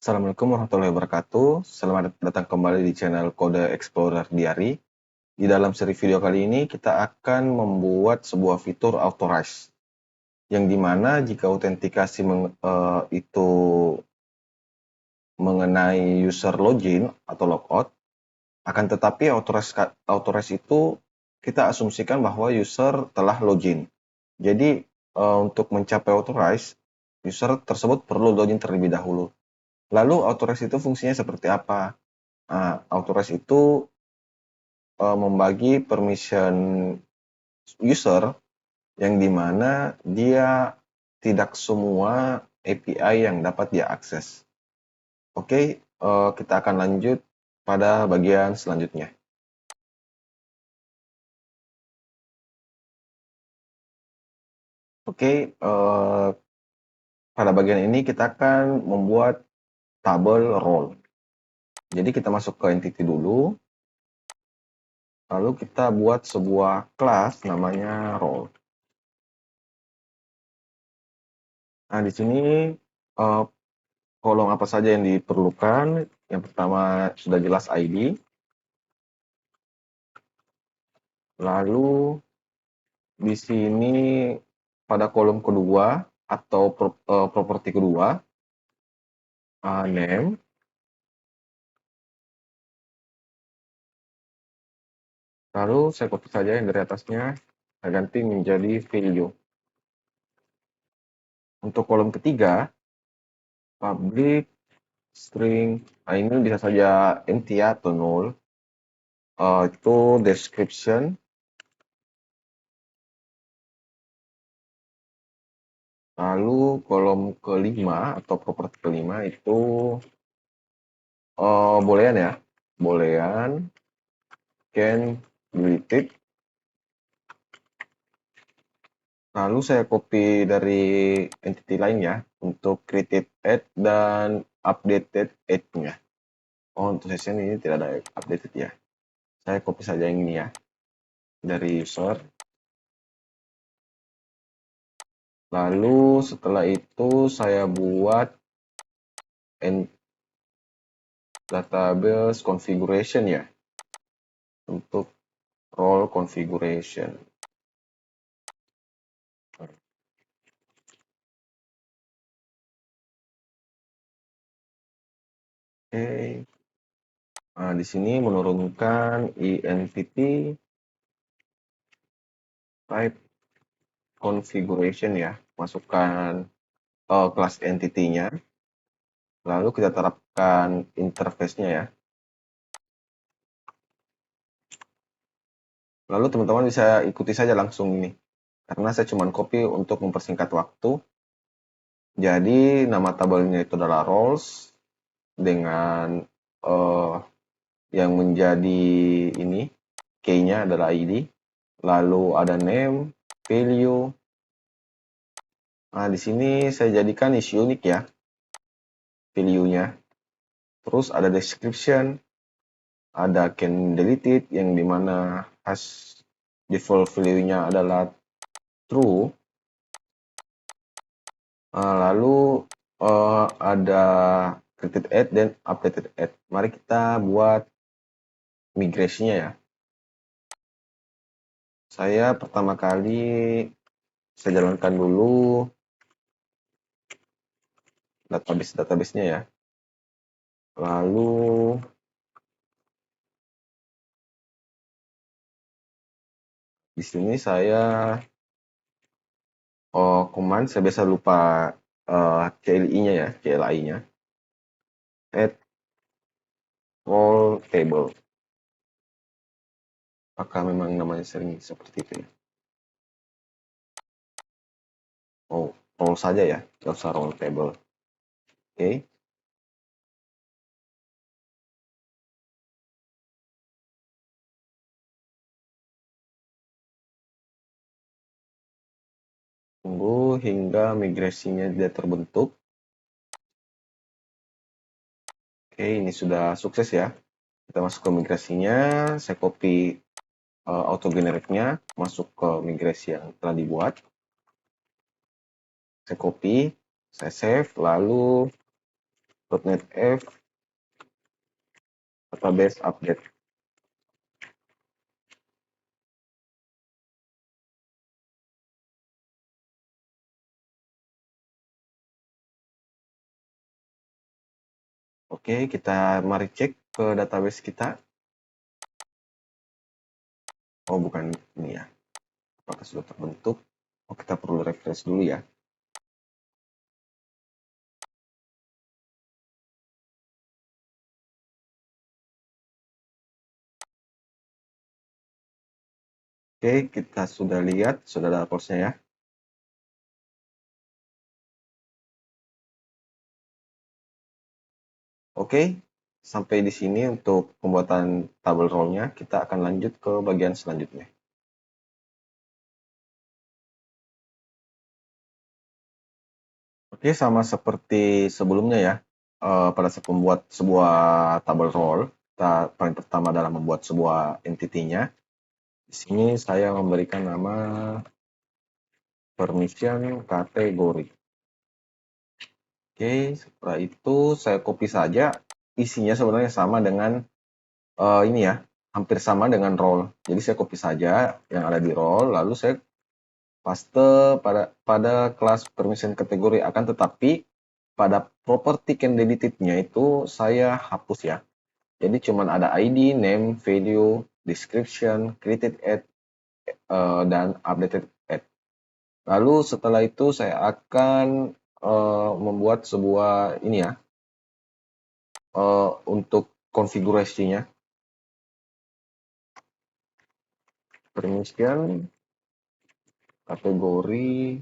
Assalamualaikum warahmatullahi wabarakatuh. Selamat datang kembali di channel Kode Explorer Diary. Di dalam seri video kali ini kita akan membuat sebuah fitur authorize, yang dimana jika autentikasi itu mengenai user login atau logout, akan tetapi authorize itu kita asumsikan bahwa user telah login. Jadi untuk mencapai authorize, user tersebut perlu login terlebih dahulu. Lalu authorize itu fungsinya seperti apa? Authorize itu membagi permission user yang dimana dia tidak semua API yang dapat dia akses. Oke, kita akan lanjut pada bagian selanjutnya. Oke, pada bagian ini kita akan membuat tabel role. Jadi kita masuk ke entity dulu, lalu kita buat sebuah kelas namanya role. Nah, di sini kolom apa saja yang diperlukan. Yang pertama sudah jelas ID. Lalu di sini pada kolom kedua atau properti kedua, name. Lalu saya copy saja yang dari atasnya, saya ganti menjadi value. Untuk kolom ketiga, public string, ini bisa saja empty atau null. Itu description. Lalu kolom kelima atau properti kelima itu boolean ya, boolean can deleted. Lalu saya copy dari entity lain ya, untuk created add dan updated add-nya. Untuk session ini tidak ada updated ya. Saya copy saja yang ini ya, dari user. Lalu setelah itu saya buat database configuration ya, untuk role configuration. Oke. Nah, di sini menurunkan entity type configuration ya, masukkan kelas entity-nya. Lalu kita terapkan interface-nya ya. Lalu teman-teman bisa ikuti saja langsung ini, karena saya cuma copy untuk mempersingkat waktu. Jadi nama tabelnya itu adalah roles dengan yang menjadi ini key-nya adalah ID. Lalu ada name, value. Nah, di sini saya jadikan is unique ya, value-nya. Terus ada description, ada can deleted yang dimana hash default value-nya adalah true. Lalu ada created add dan updated add. Mari kita buat migrasinya ya. Saya pertama kali saya jalankan dulu database-nya ya. Lalu di sini saya command, saya biasa lupa CLI-nya ya, CLI-nya. Add role table. Apakah memang namanya sering seperti itu ya? Oh, role saja ya, tidak usah role table. Oke. Tunggu hingga migrasinya dia terbentuk. Oke, ini sudah sukses ya. Kita masuk ke migrasinya, saya copy auto generate-nya masuk ke migrasi yang telah dibuat. Saya copy, saya save, lalu .NET F database update. Oke, kita mari cek ke database kita. Oh, bukan ini ya. Apakah sudah terbentuk? Oh, kita perlu refresh dulu ya. Oke, kita sudah lihat, sudah ada reportnya ya. Oke, sampai di sini untuk pembuatan tabel row-nya. Kita akan lanjut ke bagian selanjutnya. Oke, sama seperti sebelumnya ya. Pada saat membuat sebuah tabel row, kita paling pertama adalah membuat sebuah entity-nya. Di sini saya memberikan nama permission kategori. Oke, setelah itu saya copy saja. Isinya sebenarnya sama dengan ini ya, hampir sama dengan role. Jadi saya copy saja yang ada di role, lalu saya paste pada kelas permission kategori. Akan tetapi pada property candidate-nya itu saya hapus ya. Jadi cuma ada ID, name, value, description, created at, dan updated at. Lalu setelah itu saya akan membuat sebuah ini ya, untuk konfigurasinya. Permission kategori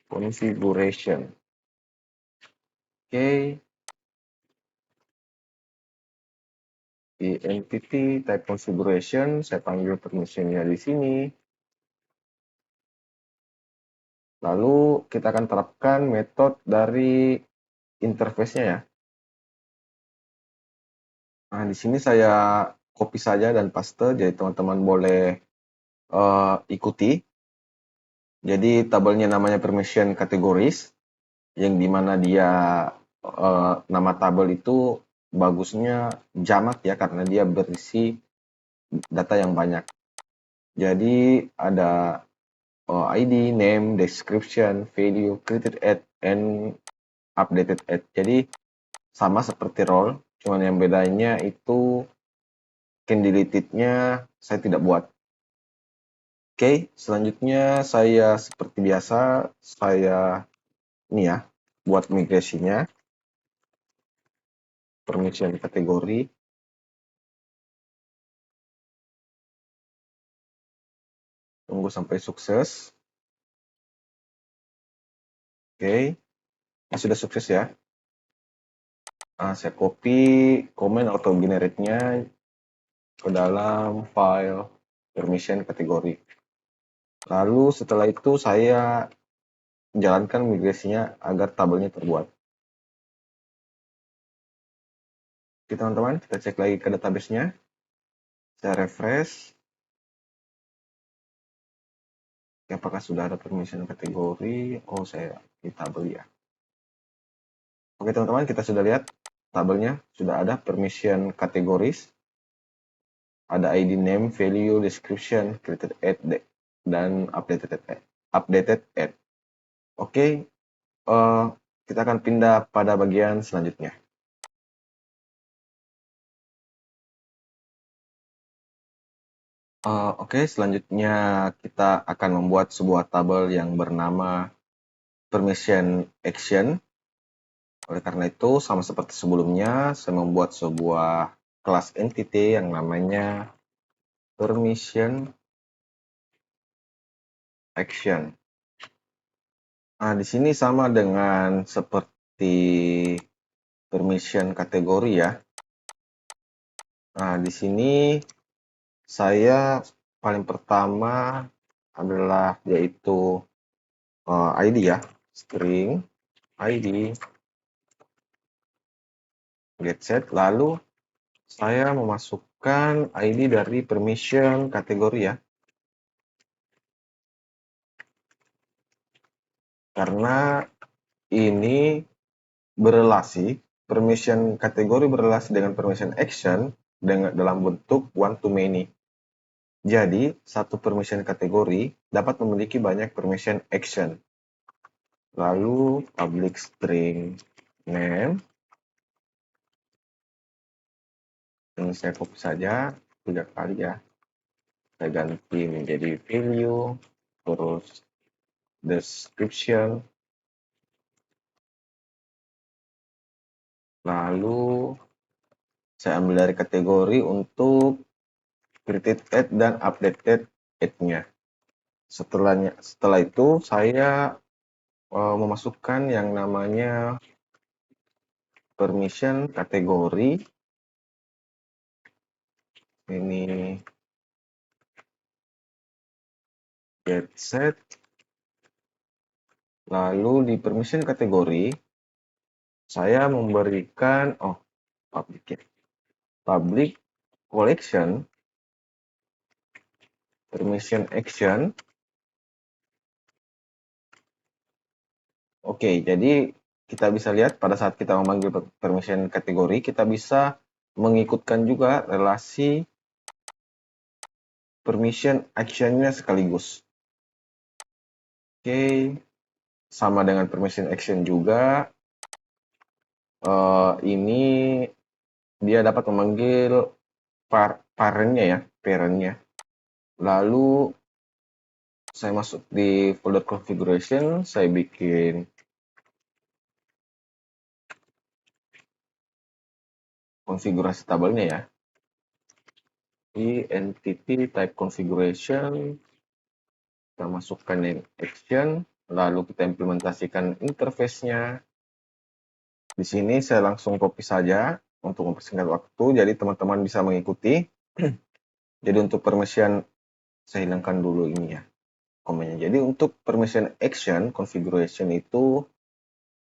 configuration. Oke, di entity type configuration saya panggil permissionnya di sini. Lalu kita akan terapkan metode dari interface-nya ya. Nah, di sini saya copy saja dan paste, jadi teman-teman boleh ikuti. Jadi tabelnya namanya permission categories, yang dimana dia nama tabel itu bagusnya jamak ya, karena dia berisi data yang banyak. Jadi ada ID, name, description, value, created at, and updated at. Jadi sama seperti role, cuman yang bedanya itu candidate-nya saya tidak buat. Oke, selanjutnya saya seperti biasa, saya ini ya, buat migrasinya. Permission kategori. Tunggu sampai sukses. Oke, ini sudah sukses ya. Nah, saya copy comment auto generate-nya ke dalam file permission kategori. Lalu setelah itu saya jalankan migrasinya agar tabelnya terbuat. Oke teman-teman, kita cek lagi ke database-nya. Saya refresh. Apakah sudah ada permission kategori? Oh, saya di tabel ya. Oke teman-teman, kita sudah lihat tabelnya. Sudah ada permission kategoris. Ada ID, name, value, description, created at, dan updated at. Oke, kita akan pindah pada bagian selanjutnya. Oke, selanjutnya kita akan membuat sebuah tabel yang bernama permission action. Oleh karena itu, sama seperti sebelumnya, saya membuat sebuah kelas entity yang namanya permission action. Nah, di sini sama dengan seperti permission kategori ya. Nah, di sini saya paling pertama adalah yaitu ID ya, string ID get set, lalu saya memasukkan ID dari permission kategori ya, karena ini berelasi, permission kategori berelasi dengan permission action dalam bentuk one to many. Jadi, satu permission kategori dapat memiliki banyak permission action. Lalu public string name, ini saya copy saja 3 kali ya. Saya ganti menjadi value, terus description, lalu saya ambil dari kategori untuk created add dan updated add-nya. Setelah itu saya memasukkan yang namanya permission kategori. Ini get set. Lalu di permission kategori saya memberikan public collection permission action. Oke, jadi kita bisa lihat pada saat kita memanggil permission kategori, kita bisa mengikutkan juga relasi permission action-nya sekaligus. Oke, sama dengan permission action juga. Ini dia dapat memanggil parent-nya. Lalu saya masuk di folder configuration, saya bikin konfigurasi tabelnya ya. Di entity type configuration, kita masukkan yang action, lalu kita implementasikan interface-nya. Di sini saya langsung copy saja untuk mempersingkat waktu, jadi teman-teman bisa mengikuti. Jadi untuk permission, saya hilangkan dulu ini ya, komennya. Jadi untuk permission action configuration itu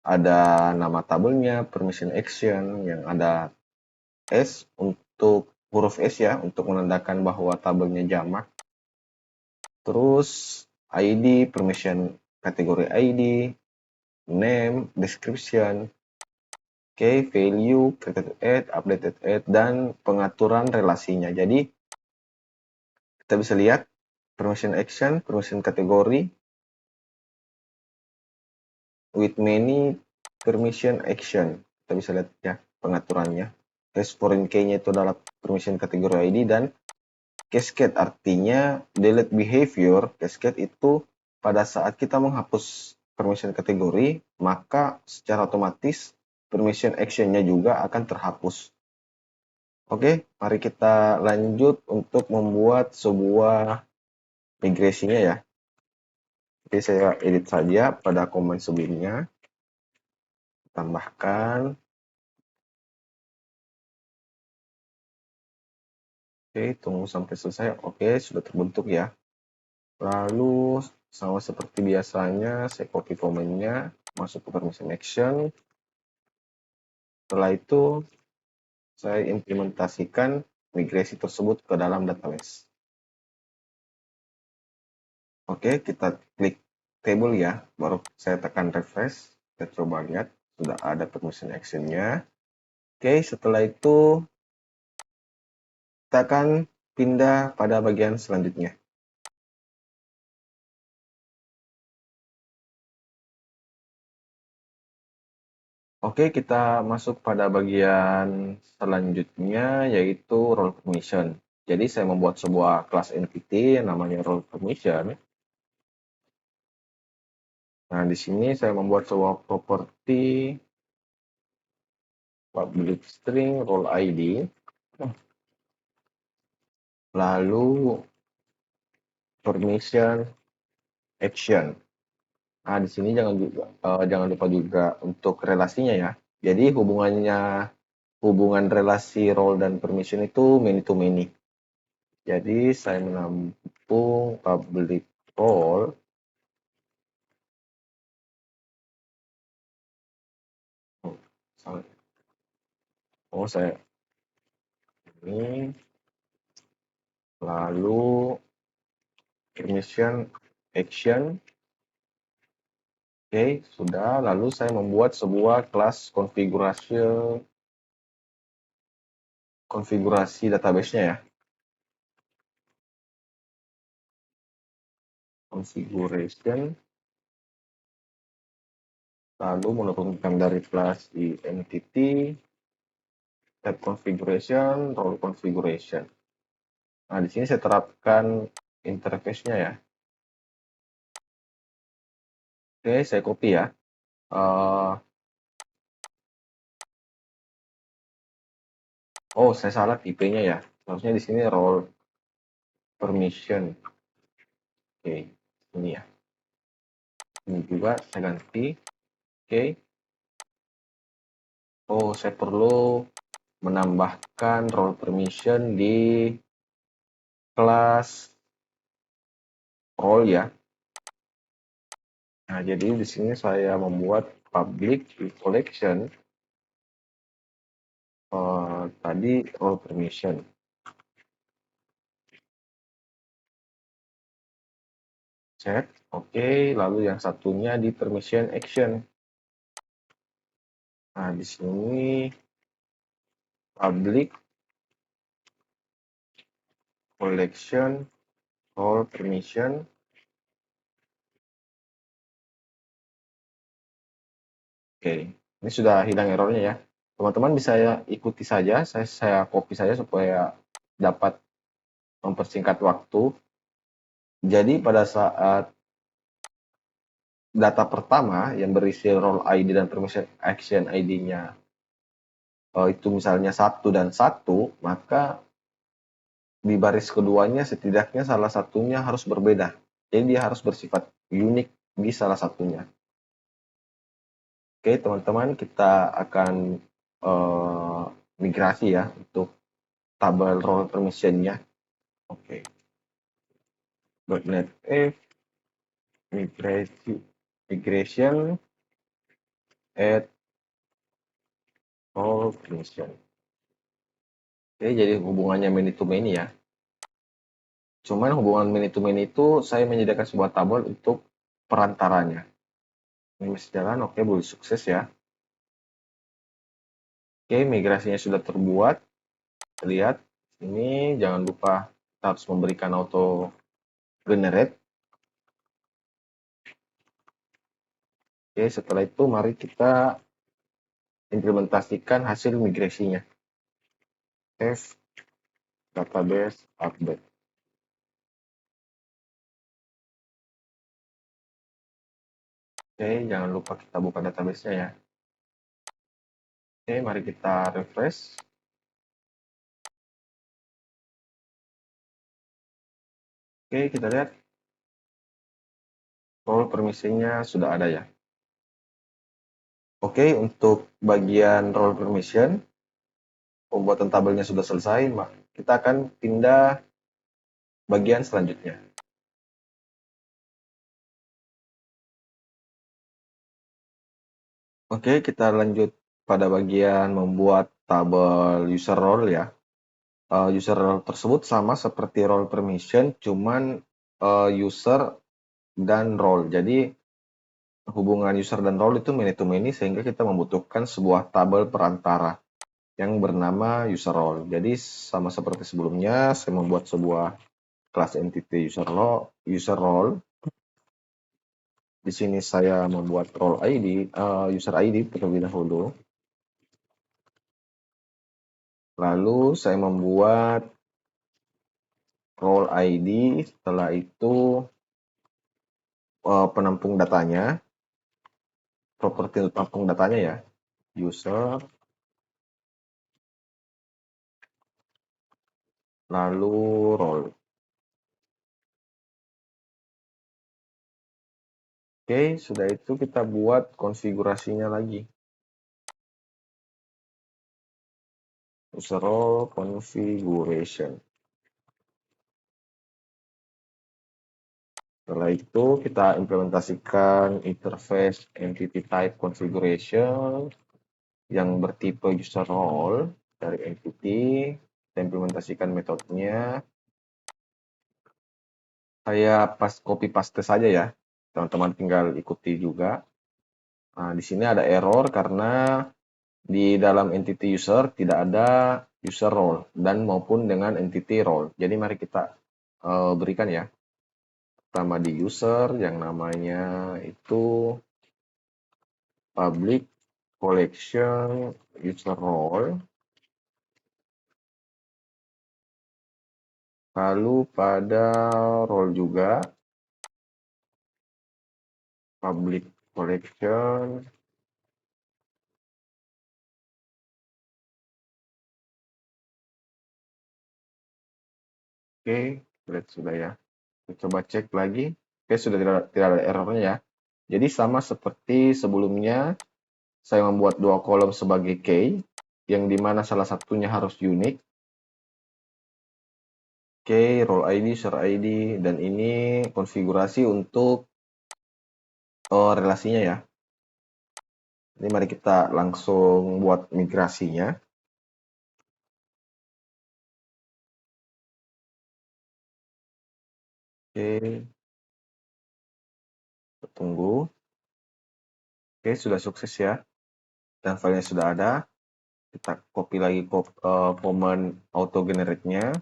ada nama tabelnya, permission action, yang ada S untuk huruf S ya, untuk menandakan bahwa tabelnya jamak. Terus ID, permission kategori ID, name, description, value, created add, updated add, dan pengaturan relasinya. Jadi kita bisa lihat permission action, permission kategori, with many permission action. Kita bisa lihat ya pengaturannya. Case foreign key-nya itu adalah permission kategori ID, dan cascade artinya delete behavior. Cascade itu pada saat kita menghapus permission kategori, maka secara otomatis permission action-nya juga akan terhapus. Oke, mari kita lanjut untuk membuat sebuah migrasinya ya. Oke, saya edit saja pada komen sebelumnya. Tambahkan. Oke, tunggu sampai selesai. Oke, sudah terbentuk ya. Lalu, sama seperti biasanya, saya copy komennya, masuk ke permission action. Setelah itu, saya implementasikan migrasi tersebut ke dalam database. Oke, kita klik table ya, baru saya tekan refresh. Kita coba lihat, sudah ada permission action-nya. Oke, setelah itu kita akan pindah pada bagian selanjutnya. Oke, kita masuk pada bagian selanjutnya, yaitu role permission. Jadi saya membuat sebuah class entity yang namanya role permission. Nah, di sini saya membuat sebuah property public string role ID. Lalu permission action. Nah, di sini jangan lupa juga untuk relasinya ya. Jadi hubungan relasi role dan permission itu many to many. Jadi saya menampung public role. Saya ini, lalu permission action, Oke, sudah. Lalu saya membuat sebuah kelas konfigurasi database-nya ya. Configuration, lalu menurunkan dari kelas di entity, type configuration, role configuration. Nah, di sini saya terapkan interface-nya ya. Oke, saya copy ya. Eh, oh, saya salah tipenya ya. Harusnya di sini role permission. Oke, ini ya. Ini juga saya ganti. Oke. Oh, saya perlu menambahkan role permission di kelas role ya. Nah, jadi di sini saya membuat public collection tadi role permission. Set, oke. Lalu yang satunya di permission action. Nah, di sini public collection role permission. Oke, ini sudah hilang errornya ya. Teman-teman bisa ikuti saja, saya copy saja supaya dapat mempersingkat waktu. Jadi pada saat data pertama yang berisi role ID dan permission action ID-nya itu misalnya 1 dan 1, maka di baris keduanya setidaknya salah satunya harus berbeda. Jadi dia harus bersifat unik di salah satunya. Oke, teman-teman, kita akan migrasi ya untuk tabel role permission-nya. Oke. .NET F migration add role permission. Oke, jadi hubungannya many to many ya. Cuman hubungan many to many itu saya menyediakan sebuah tabel untuk perantaranya. Ini masih jalan, oke, boleh sukses ya. Oke, migrasinya sudah terbuat. Lihat, ini jangan lupa kita harus memberikan auto generate. Oke, setelah itu mari kita implementasikan hasil migrasinya. F database update. Oke, jangan lupa kita buka database-nya ya. Oke, mari kita refresh. Oke, kita lihat role permission-nya sudah ada ya. Oke, untuk bagian role permission, pembuatan tabelnya sudah selesai, kita akan pindah bagian selanjutnya. Oke, kita lanjut pada bagian membuat tabel user role ya. User role tersebut sama seperti role permission, cuman user dan role. Jadi hubungan user dan role itu many to many sehingga kita membutuhkan sebuah tabel perantara yang bernama user role. Jadi sama seperti sebelumnya, saya membuat sebuah kelas entity user role. Di sini saya membuat role ID, user ID terlebih dahulu. Lalu saya membuat role ID, setelah itu penampung datanya, properti penampung datanya ya, user, lalu role. Oke, sudah itu kita buat konfigurasinya lagi. User role configuration. Setelah itu kita implementasikan interface entity type configuration yang bertipe user role dari entity. Kita implementasikan metodenya. Saya copy paste saja ya. Teman-teman tinggal ikuti juga. Nah, di sini ada error karena di dalam entity user tidak ada user role dan maupun dengan entity role. Jadi mari kita berikan ya. Pertama di user yang namanya itu public collection user role. Lalu pada role juga public collection. Oke, lihat sudah ya. Kita coba cek lagi. Oke, sudah tidak ada errornya ya. Jadi sama seperti sebelumnya, saya membuat dua kolom sebagai key, yang dimana salah satunya harus unik. Key, role ID, user ID, dan ini konfigurasi untuk relasinya ya. Ini mari kita langsung buat migrasinya. Oke, kita tunggu. Oke, sudah sukses ya. Dan filenya sudah ada. Kita copy lagi command auto generate-nya.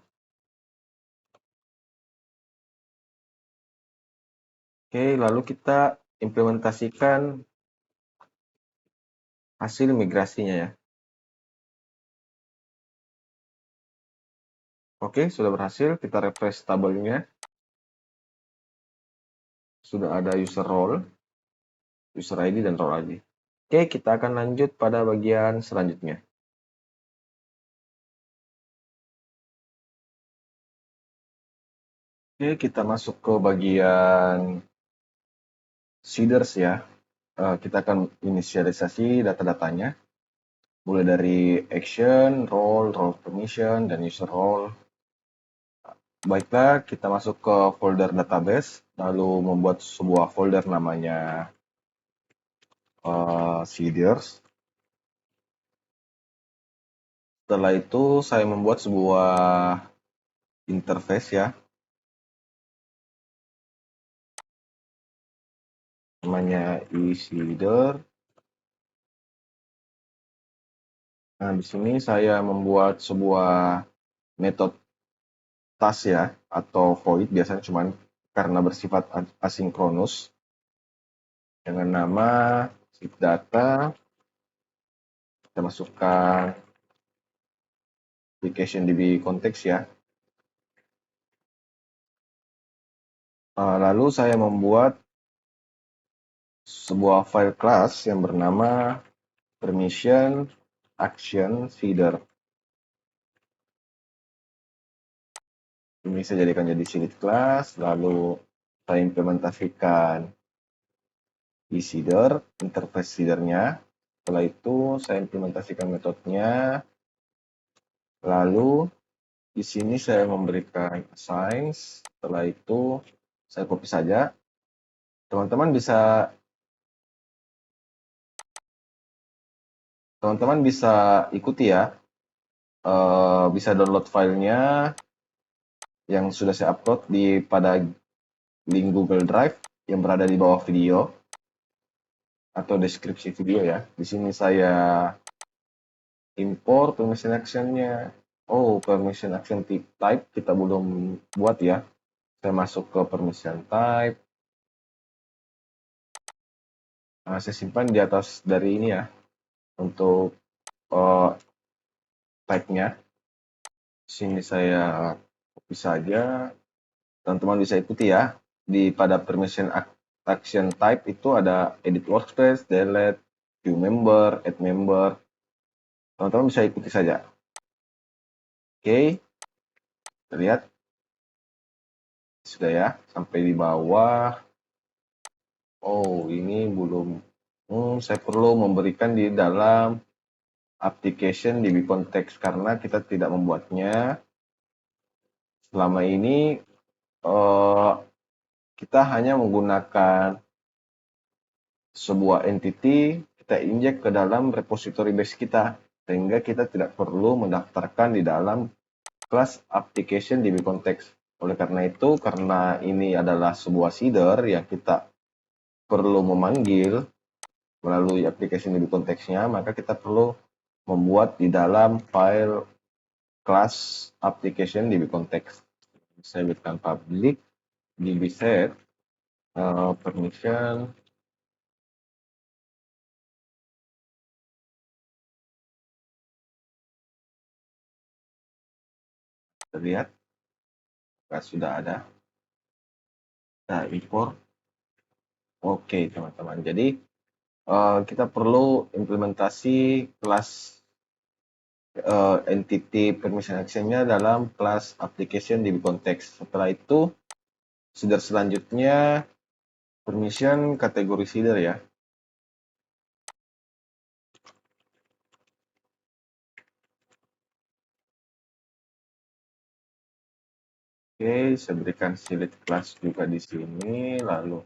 Oke, lalu kita implementasikan hasil migrasinya ya. Oke, sudah berhasil. Kita refresh tabelnya. Sudah ada user role, user ID, dan role ID. Oke, kita akan lanjut pada bagian selanjutnya. Oke, kita masuk ke bagian seeders ya. Kita akan inisialisasi data-datanya. Mulai dari action, role permission, dan user role. Baiklah, kita masuk ke folder database, lalu membuat sebuah folder namanya seeders. Setelah itu saya membuat sebuah interface ya, namanya eSeeder. Nah, di sini saya membuat sebuah metode task ya, atau void, biasanya cuma karena bersifat asinkronus, dengan nama seed data. Kita masukkan application DB konteks ya. Lalu saya membuat sebuah file class yang bernama permission action seeder. Ini saya jadikan jadi seed class, lalu saya implementasikan di seeder, interface seedernya. Setelah itu saya implementasikan metodenya. Lalu di sini saya memberikan assign. Setelah itu saya copy saja. Teman-teman bisa ikuti ya. Bisa download filenya yang sudah saya upload pada link Google Drive yang berada di bawah video atau deskripsi video ya. Di sini saya import permission action-nya. Oh, permission action type kita belum buat ya. Saya masuk ke permission type. Nah, saya simpan di atas dari ini ya, untuk type-nya. Di sini saya copy saja. Teman-teman bisa ikuti ya. Pada permission action type itu ada edit workspace, delete, view member, add member. Teman-teman bisa ikuti saja. Oke, kita lihat. Sudah ya, sampai di bawah. Oh, ini belum. Saya perlu memberikan di dalam application DB context karena kita tidak membuatnya. Selama ini kita hanya menggunakan sebuah entity, kita injek ke dalam repository base kita, sehingga kita tidak perlu mendaftarkan di dalam kelas application DB context. Oleh karena itu, karena ini adalah sebuah seeder yang kita perlu memanggil melalui aplikasi DB konteksnya, maka kita perlu membuat di dalam file kelas application DB konteks. Saya berikan public dbset permission. Terlihat sudah ada. Nah, import. Oke, teman-teman. Jadi kita perlu implementasi kelas entity permission action-nya dalam kelas application DB context. Setelah itu, selanjutnya permission kategori seeder ya. Oke, saya berikan select class juga di sini, lalu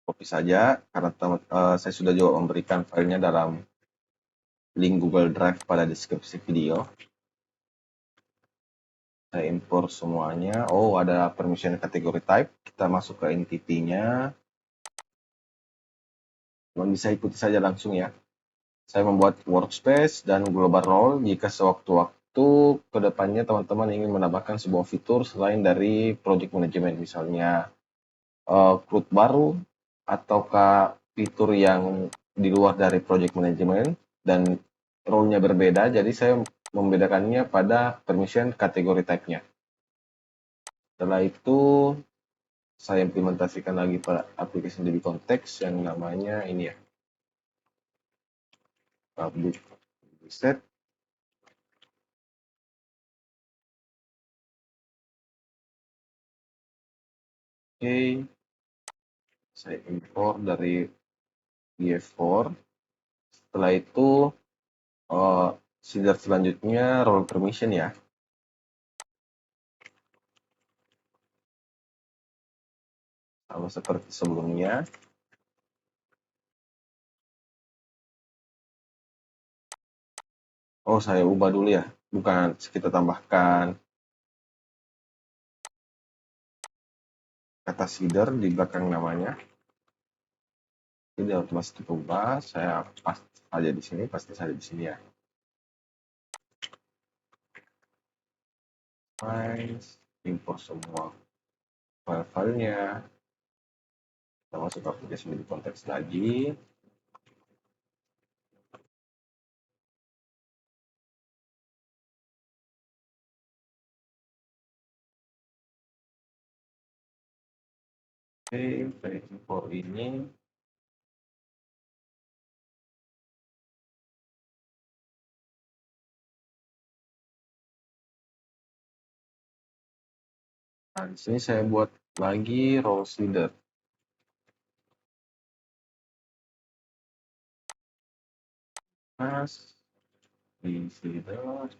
copy saja karena saya sudah juga memberikan filenya dalam link Google Drive pada deskripsi video. Saya import semuanya. Oh, ada permission kategori type. Kita masuk ke entity-nya. Teman bisa ikuti saja langsung ya. Saya membuat workspace dan global role jika sewaktu-waktu ke depannya teman-teman ingin menambahkan sebuah fitur selain dari project management, misalnya CRUD baru ataukah fitur yang di luar dari project management dan role-nya berbeda, jadi saya membedakannya pada permission kategori type-nya. Setelah itu saya implementasikan lagi pada application DB context yang namanya ini ya, public set. Oke, saya import dari BF4. Setelah itu seeder selanjutnya role permission ya. Sama seperti sebelumnya. Oh, saya ubah dulu ya. Bukan kita tambahkan kata seeder di belakang namanya. Jadi otomatis ubah. Saya pasti saja di sini, pasti saja di sini ya. Files, import semua file-filenya. Kita masuk ke aplikasi di konteks lagi. Oke, saya import ini. Nah, di sini saya buat lagi role seeder. Mas, di seeder.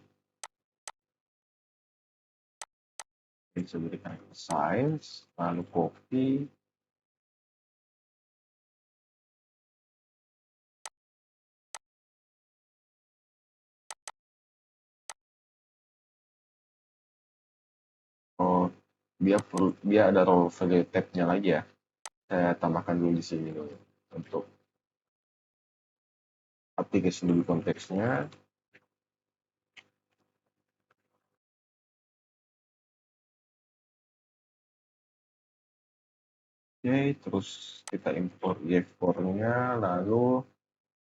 Bisa berikan size, lalu copy. Oh, biar ada role value tab-nya lagi ya. Saya tambahkan dulu di sini dulu untuk aplikasi dulu konteksnya. Oke, terus kita import export-nya, lalu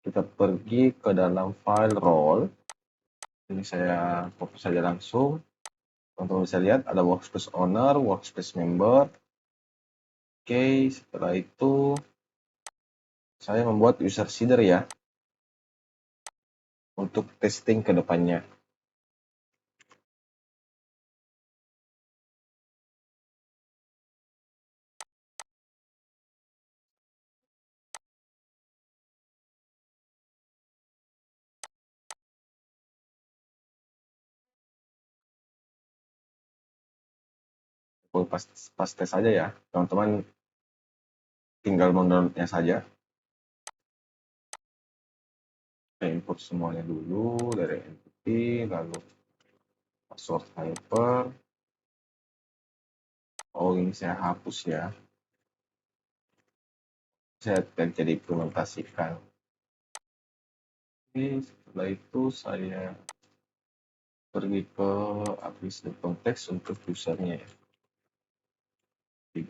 kita pergi ke dalam file role. Ini saya fokus saja langsung. Teman-teman bisa lihat ada workspace owner, workspace member. Oke, setelah itu saya membuat user seeder ya untuk testing ke depannya. Pas tes saja ya, teman-teman tinggal mendownloadnya saja. Saya import semuanya dulu dari entity, lalu password hyper. Oh, ini saya hapus ya. saya jadi implementasikan. Oke, setelah itu saya pergi ke aplikasi konteks untuk usernya ya.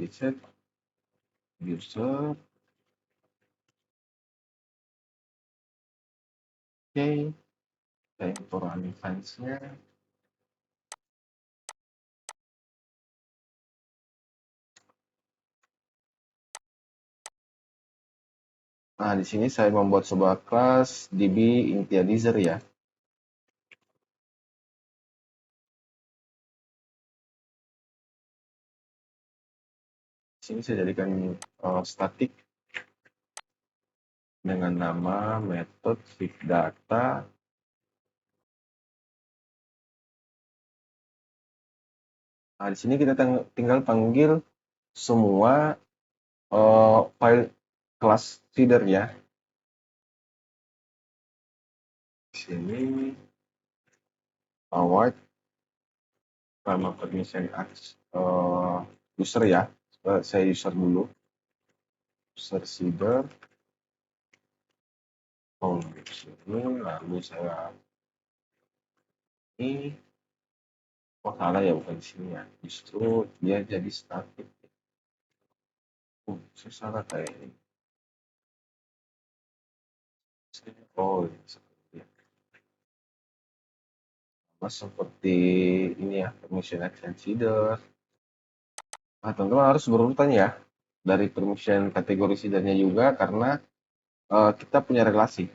Set user, oke, saya import running files-nya. Nah, di sini saya membuat sebuah kelas db initializer ya. Di sini saya jadikan static dengan nama method data. Nah, di sini kita tinggal panggil semua file kelas feeder ya. Di sini award sama permission user ya. Saya user dulu. User feeder. Oh, di sini lalu saya ini salah ya, bukan di sini ya. Justru dia jadi static. Saya salah kayak ini. Oh, seperti ini ya, permission action feeder. Nah, teman-teman harus berurutan ya dari permission kategori feedernya juga karena kita punya relasi.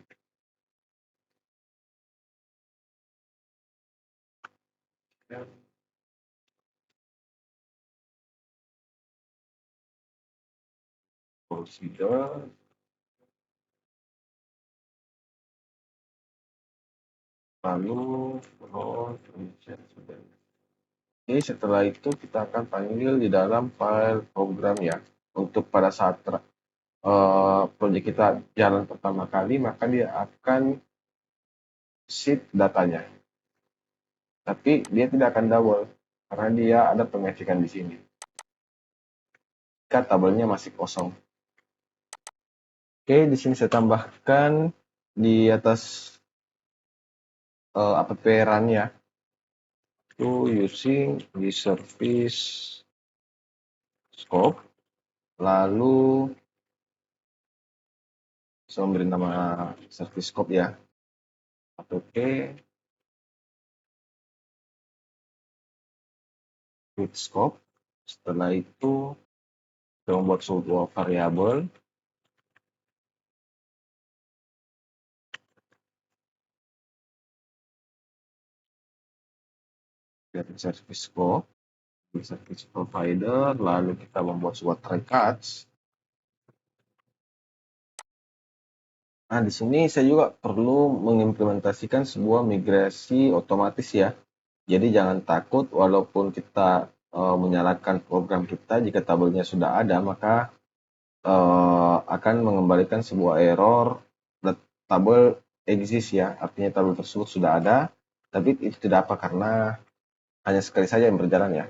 Feeder, lalu permission feeder. Oke, setelah itu kita akan panggil di dalam file program ya. Untuk pada saat proyek kita jalan pertama kali, maka dia akan sheet datanya. Tapi dia tidak akan double karena dia ada pengecekan di sini. Jika tabelnya masih kosong. Oke, di sini saya tambahkan di atas app run ya. To using di service scope. Lalu saya memberi nama service scope ya. App with scope. Setelah itu kita membuat sebuah variabel dari service scope, di service provider, lalu kita membuat sebuah try catch. Nah, di sini saya juga perlu mengimplementasikan sebuah migrasi otomatis ya. Jadi jangan takut walaupun kita menyalakan program kita, jika tabelnya sudah ada maka akan mengembalikan sebuah error that tabel exist ya, artinya tabel tersebut sudah ada, tapi itu tidak apa karena hanya sekali saja yang berjalan ya.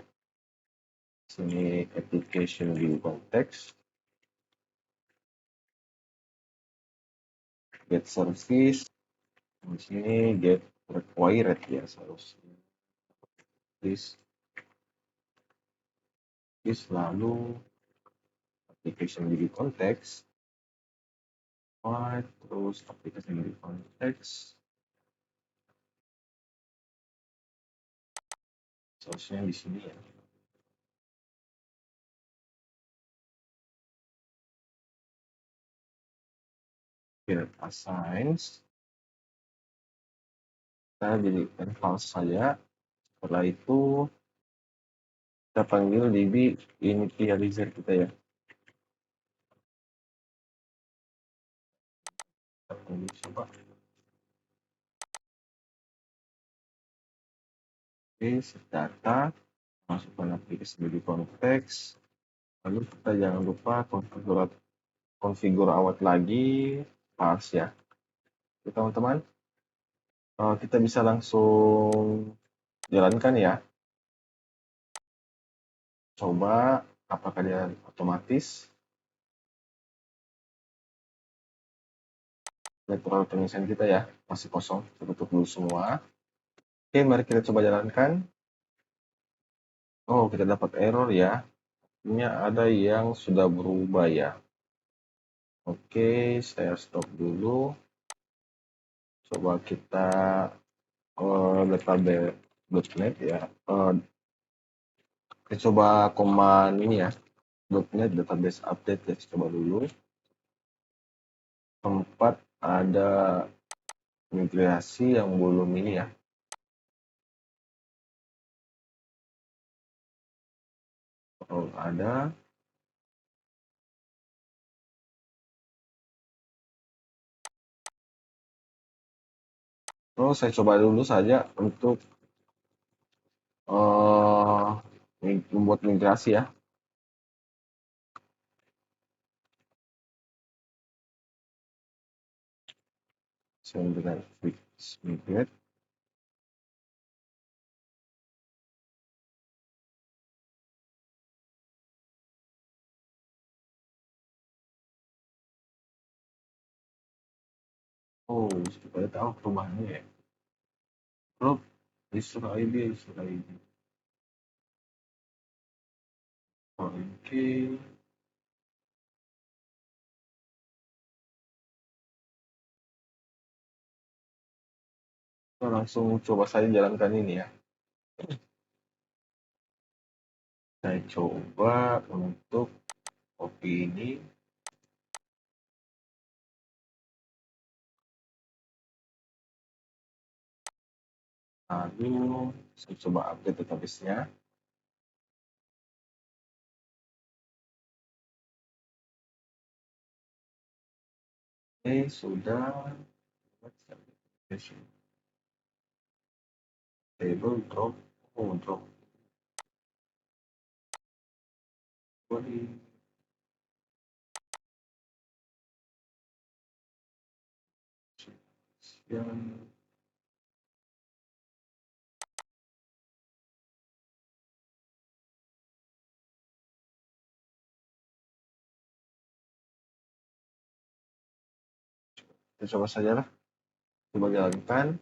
Sini application view context, get service, di sini get required ya seharusnya. This lalu application view context, terus application view context, seharusnya di sini ya. Get assigns, kita jadikan false saja. Setelah itu kita panggil db initializer kita ya. Kita panggil coba. Oke, set data, masukkan aplikasi di konteks. Lalu kita jangan lupa konfigur awet lagi, parse ya. Oke, teman-teman, kita bisa langsung jalankan ya. Coba apakah dia otomatis. Network connection kita ya, masih kosong, kita tutup dulu semua. Oke, mari kita coba jalankan. Oh, kita dapat error ya. Ini ada yang sudah berubah ya. Oke, saya stop dulu. Coba kita database.net ya. Kita coba command ini ya, .net database update ya, coba dulu. Tempat ada migrasi yang belum ini ya. Oh, ada. Saya coba dulu saja untuk membuat migrasi ya. Saya dengan fix migrate. Oh, supaya tahu perubahannya ya. Drop user ID, user ID. Oke. Kita langsung coba saja jalankan ini ya. Saya coba untuk copy ini. Lalu saya coba update database-nya. Sudah. Table drop. Oh, drop. Body. Yang kita coba saja lah. Coba jalankan.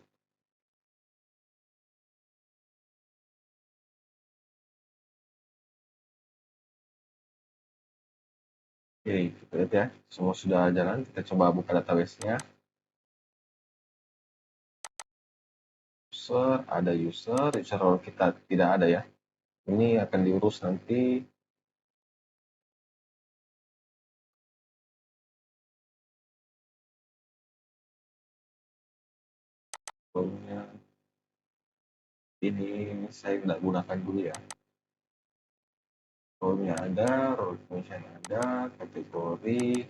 Oke, kita lihat ya. Semua sudah jalan. Kita coba buka database-nya. User role kita tidak ada ya. Ini akan diurus nanti. Role-nya ini saya tidak gunakan dulu ya. Role-nya ada, role function ada, kategori.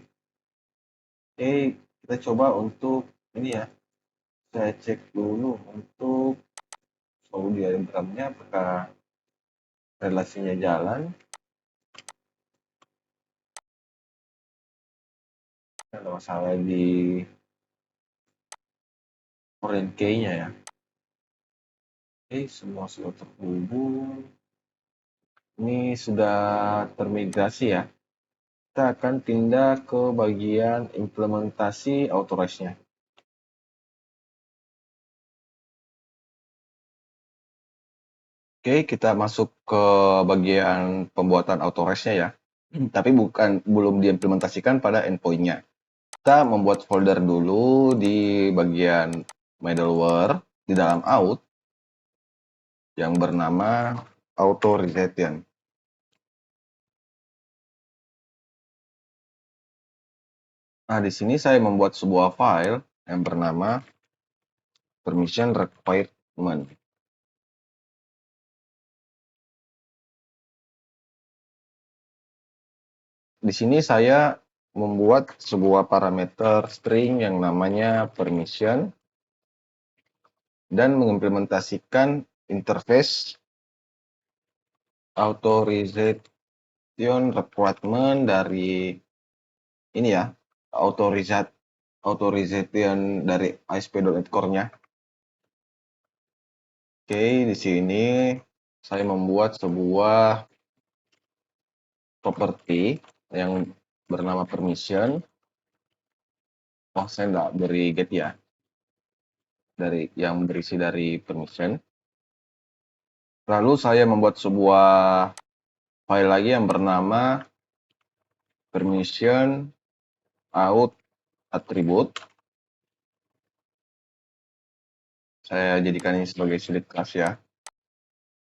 Kita coba untuk ini ya. Saya cek dulu untuk Saudi Arabia apakah relasinya jalan. Ada masalah di foreign key-nya ya. Semua sudah terhubung. Ini sudah termigrasi ya. Kita akan pindah ke bagian implementasi authorize-nya. Oke, kita masuk ke bagian pembuatan authorize-nya ya. Tapi belum diimplementasikan pada endpoint-nya. Kita membuat folder dulu di bagian middleware di dalam out yang bernama authorization. Nah, di sini saya membuat sebuah file yang bernama permission requirement. Di sini saya membuat sebuah parameter string yang namanya permission dan mengimplementasikan interface authorization requirement dari ini ya, authorization dari ASP.NET Core-nya. Oke, di sini saya membuat sebuah property yang bernama permission Oh, saya nggak beri get ya, dari yang berisi dari permission. Lalu saya membuat sebuah file lagi yang bernama permission out attribute. Saya jadikan ini sebagai select class ya.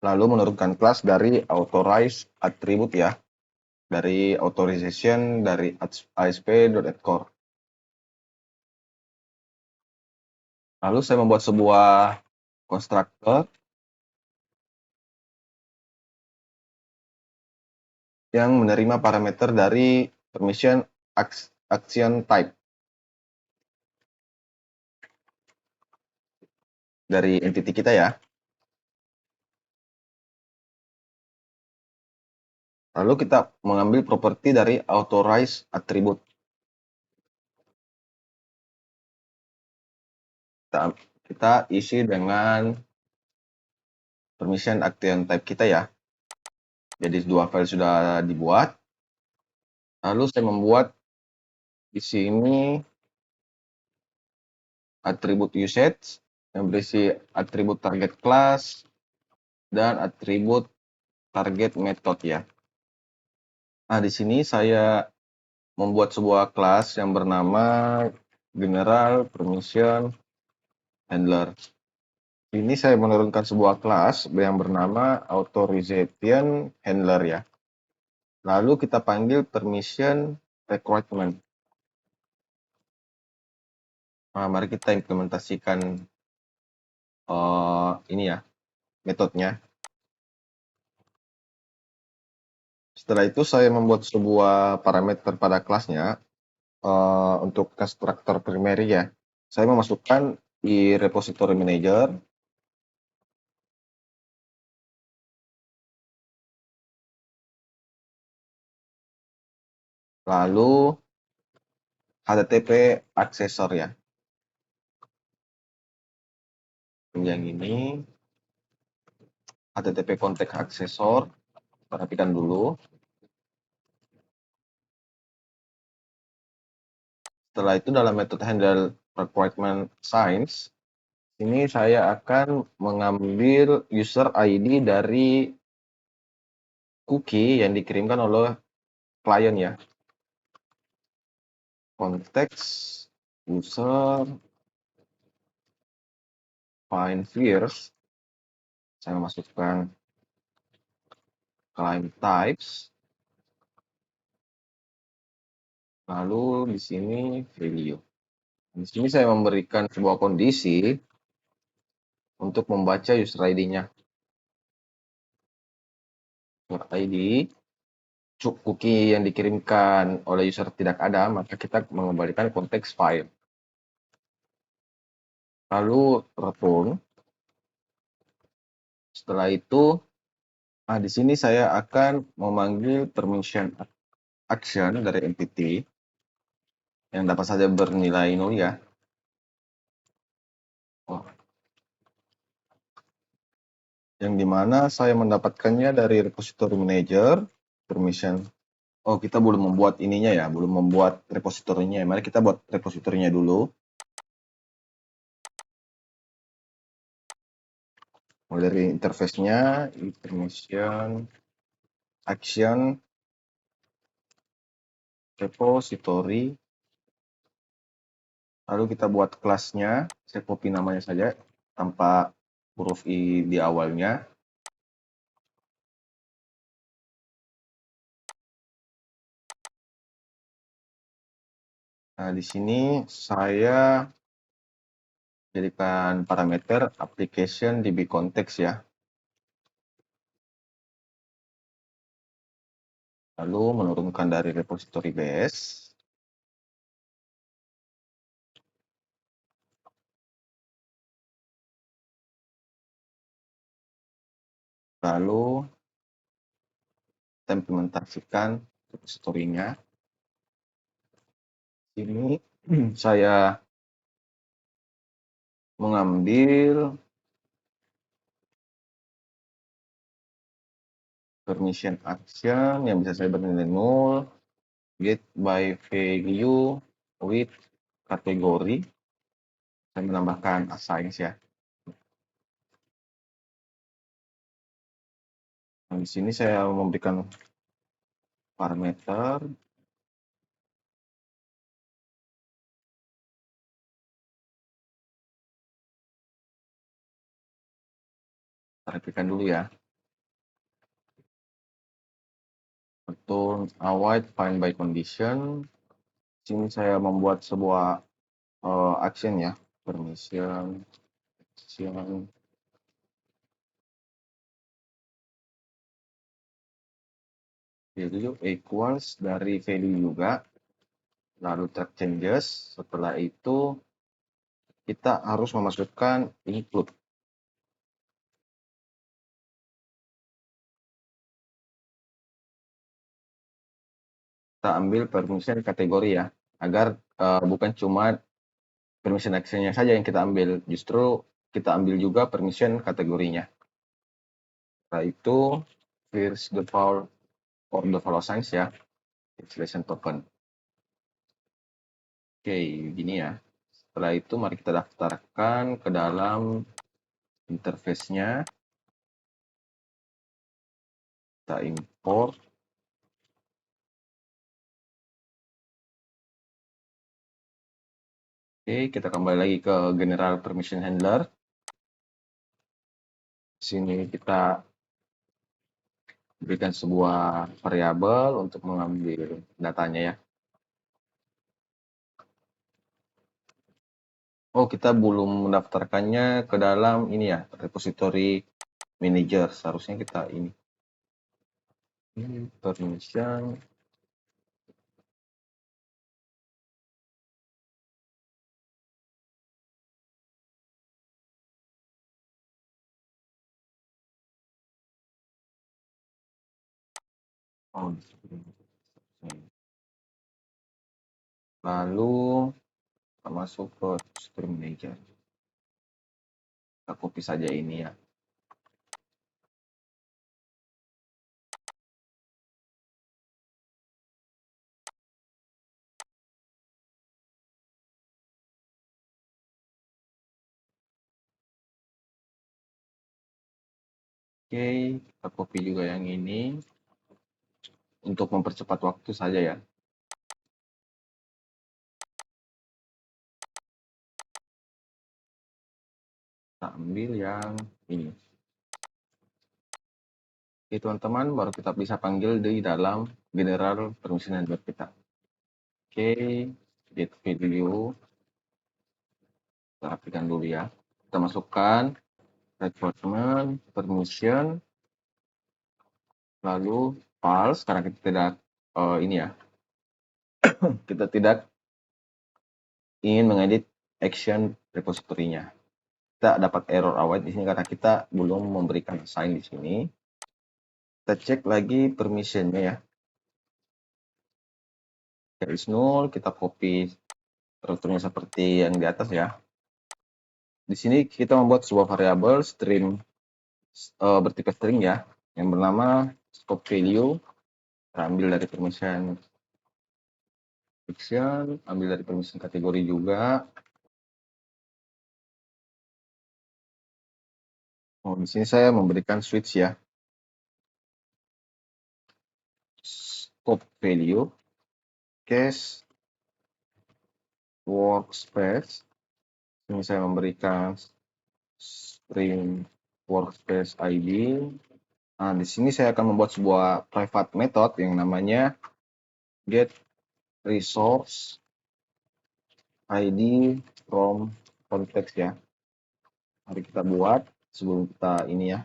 Lalu menurunkan kelas dari authorize attribute ya, dari authorization dari asp.core. Lalu saya membuat sebuah constructor yang menerima parameter dari permission action type dari entity kita ya. Lalu kita mengambil properti dari authorize attribute. Kita isi dengan permission action type kita ya. Jadi dua file sudah dibuat. Lalu saya membuat di sini atribut usage yang berisi atribut target class dan atribut target method ya. Nah, di sini saya membuat sebuah kelas yang bernama general permission handler. Ini saya menurunkan sebuah kelas yang bernama authorization handler ya. Lalu kita panggil permission requirement. Nah, mari kita implementasikan ini ya, metodenya. Setelah itu saya membuat sebuah parameter pada kelasnya untuk constructor primary ya. Saya memasukkan di repository manager. Lalu HTTP accessor ya. Yang ini HTTP contact accessor. Perhatikan dulu. Setelah itu dalam metode handle requirement signs, ini saya akan mengambil user ID dari cookie yang dikirimkan oleh klien ya. Konteks user find first. Saya masukkan client types. Lalu di sini value. Di sini saya memberikan sebuah kondisi untuk membaca user ID-nya. User ID cookie yang dikirimkan oleh user tidak ada, maka kita mengembalikan konteks file. Lalu return. Setelah itu, di sini saya akan memanggil permission action dari entity yang dapat saja bernilai 0 ya. Yang dimana saya mendapatkannya dari repository manager, permission. Oh, kita belum membuat ininya ya, belum membuat repositorinya. Mari kita buat repositorinya dulu. Mulai dari interface-nya, permission action repository. Lalu kita buat kelasnya, saya copy namanya saja tanpa huruf i di awalnya. Nah, di sini saya jadikan parameter application db context ya. Lalu menurunkan dari repository base. Lalu kita implementasikan repository-nya. Ini saya mengambil permission action yang bisa saya bernilai 0, get by value with kategori, saya menambahkan assigns ya. Nah, di sini saya memberikan parameter. Perhatikan dulu ya. Return await find by condition. Sini saya membuat sebuah action ya. Permission, action. Value equals dari value juga. Lalu track changes. Setelah itu kita harus memasukkan include. Kita ambil permission kategori ya, agar bukan cuma permission actionnya saja yang kita ambil, justru kita ambil juga permission kategorinya. Setelah itu first the power or the follow signs ya, installation token. Oke, gini ya. Setelah itu mari kita daftarkan ke dalam interface-nya. Kita import. Oke, kita kembali lagi ke general permission handler. Sini kita berikan sebuah variabel untuk mengambil datanya ya. Oh, kita belum mendaftarkannya ke dalam ini ya, repository manager. Seharusnya kita ini. Permission. Oh, lalu kita masuk ke stream manager. Kita copy saja ini ya. Oke, kita copy juga yang ini untuk mempercepat waktu saja ya. Kita ambil yang ini. Oke, teman-teman, baru kita bisa panggil di dalam general permission handler kita. Oke, get value. Kita rapikan dulu ya. Kita masukkan requirement, permission, lalu false karena kita tidak ini ya, kita tidak ingin mengedit action repository-nya. Kita dapat error await di sini karena kita belum memberikan assign di sini. Kita cek lagi permission-nya ya. There is null, kita copy strukturnya seperti yang di atas ya. Di sini kita membuat sebuah variabel stream bertipe string ya, yang bernama scope value. Kita ambil dari permission fiction, ambil dari permission kategori juga. Oh, di sini saya memberikan switch ya. Scope value, case, workspace. Ini saya memberikan string workspace ID. Nah, di sini saya akan membuat sebuah private method yang namanya get resource ID from context ya. Mari kita buat sebelum kita ini ya.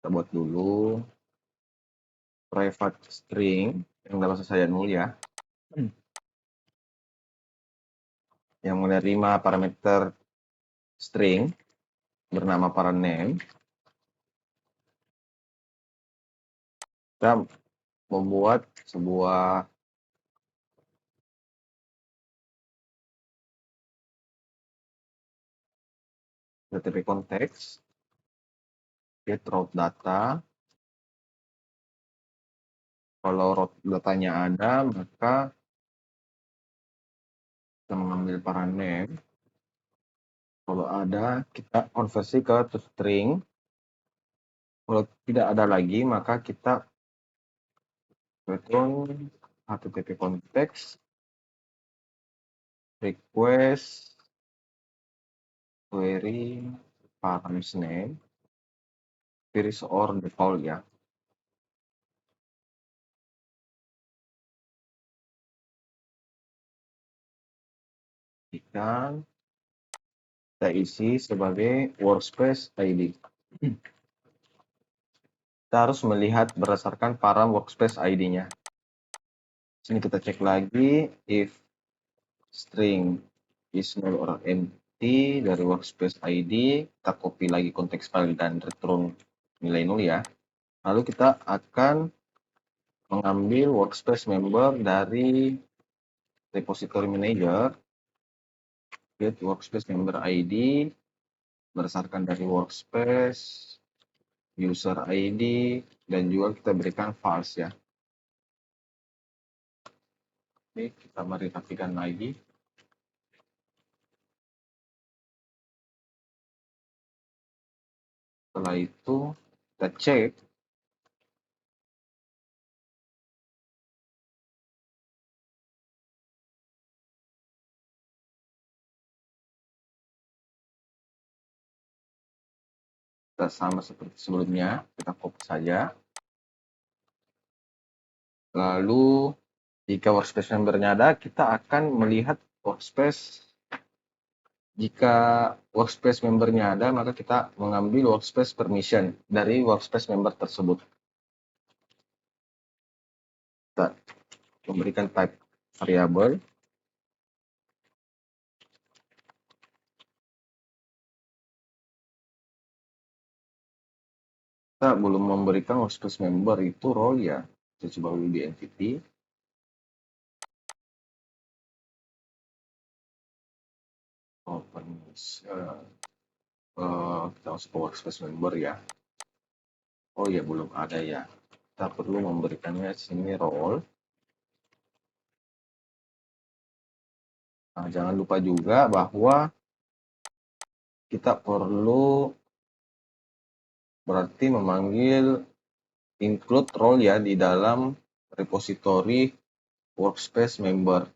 Kita buat dulu private string yang dalam bahasa saya nul ya. Yang menerima parameter string bernama parent name. Kita membuat sebuah HTTP konteks, get route data. Kalau route datanya ada, maka Kita mengambil para name. Kalau ada, kita konversi ke toString. Kalau tidak ada lagi, maka kita return http context request query params name series or default ya. Kita isi sebagai workspace ID. Kita harus melihat berdasarkan param workspace ID-nya. Sini kita cek lagi if string is null or empty dari workspace ID, kita copy lagi konteks file dan return nilai 0 ya. Lalu kita akan mengambil workspace member dari repository manager, get workspace member ID berdasarkan dari workspace user ID, dan juga kita berikan false ya. Oke, kita mari rapikan lagi. Setelah itu kita cek kita sama seperti sebelumnya, kita copy saja. Lalu jika workspace membernya ada, kita akan melihat workspace. Jika workspace membernya ada, maka kita mengambil workspace permission dari workspace member tersebut. Kita memberikan type variable. Kita belum memberikan workspace member itu role ya. Kita coba dulu di entity. Permission. Kita masuk ke workspace member ya. Oh ya, belum ada ya. Kita perlu memberikannya sini role. Nah, jangan lupa juga bahwa kita perlu berarti memanggil include role ya di dalam repository workspace member.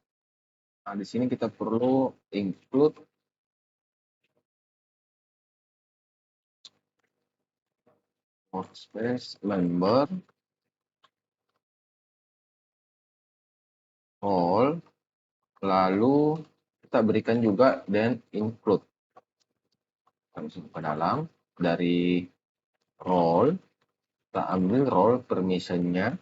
Nah, di sini kita perlu include workspace member role, lalu kita berikan juga dan include. Kita masuk ke dalam dari role, kita ambil role permission-nya,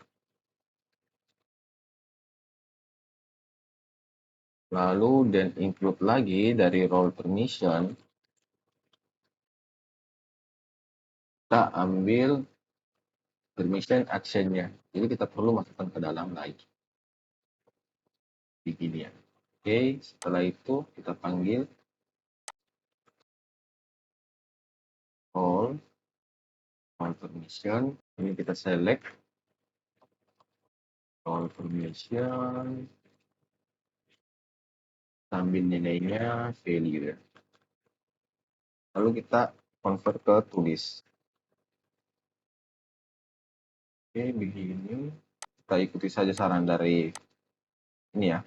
lalu dan include lagi dari role permission, kita ambil permission action-nya. Jadi kita perlu masukkan ke dalam lagi. Begini ya. Oke, setelah itu kita panggil role permission. Ini kita select role permission, sambil nilainya value ya. Lalu kita convert ke tulis. Oke, begini. Kita ikuti saja saran dari ini ya,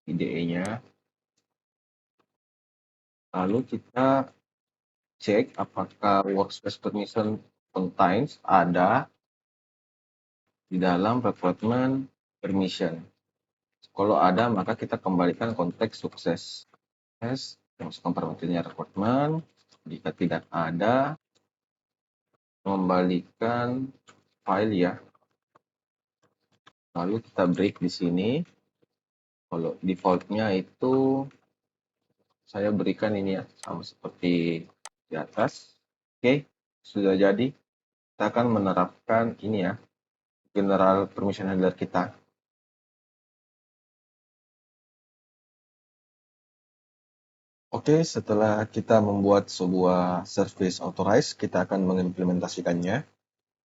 IDE-nya. Lalu kita cek apakah workspace permission contains ada di dalam requirement permission. Kalau ada, maka kita kembalikan konteks sukses. Masukkan parameternya requirement. Jika tidak ada, kembalikan file ya. Lalu kita break di sini. Kalau defaultnya itu saya berikan ini ya, sama seperti di atas. Oke, sudah jadi. Kita akan menerapkan ini ya, general permission handler kita. Oke, setelah kita membuat sebuah service authorize, kita akan mengimplementasikannya.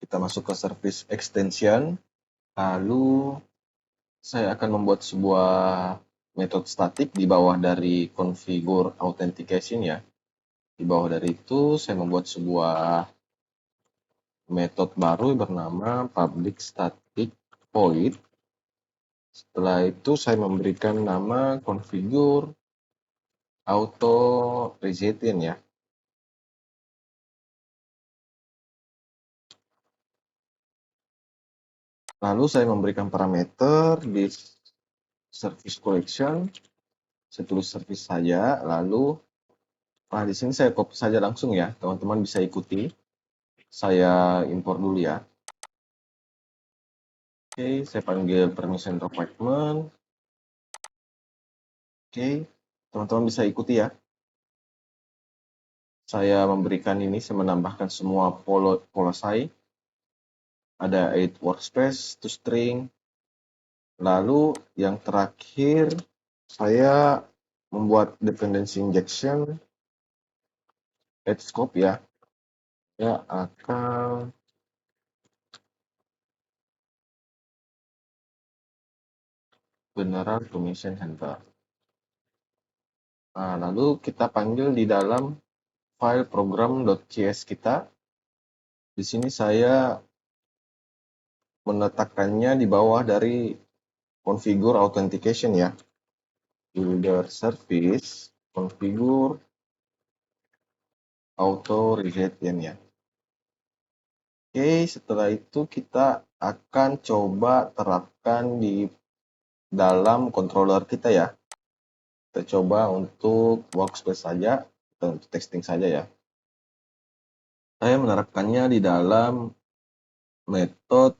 Kita masuk ke service extension, lalu saya akan membuat sebuah metode statik di bawah dari configure authentication ya. Di bawah dari itu saya membuat sebuah metode baru bernama public static void. Setelah itu saya memberikan nama configure auto resetting ya. Lalu saya memberikan parameter di service collection. Saya tulis service saja, lalu di sini saya copy saja langsung ya, teman-teman bisa ikuti. Saya import dulu ya. Oke, saya panggil permission requirement. Oke, teman-teman bisa ikuti ya. Saya memberikan ini, saya menambahkan semua polosai. Ada 8 workspace, to string. Lalu yang terakhir, saya membuat dependency injection, add scope ya. Ya akan beneran permission handler. Nah, lalu kita panggil di dalam file program.cs kita. Di sini saya meletakkannya di bawah dari configure authentication ya. Builder service configure auto resetting ya. Oke, setelah itu kita akan coba terapkan di dalam controller kita ya. Kita coba untuk workspace saja, untuk testing saja ya. Saya menerapkannya di dalam metode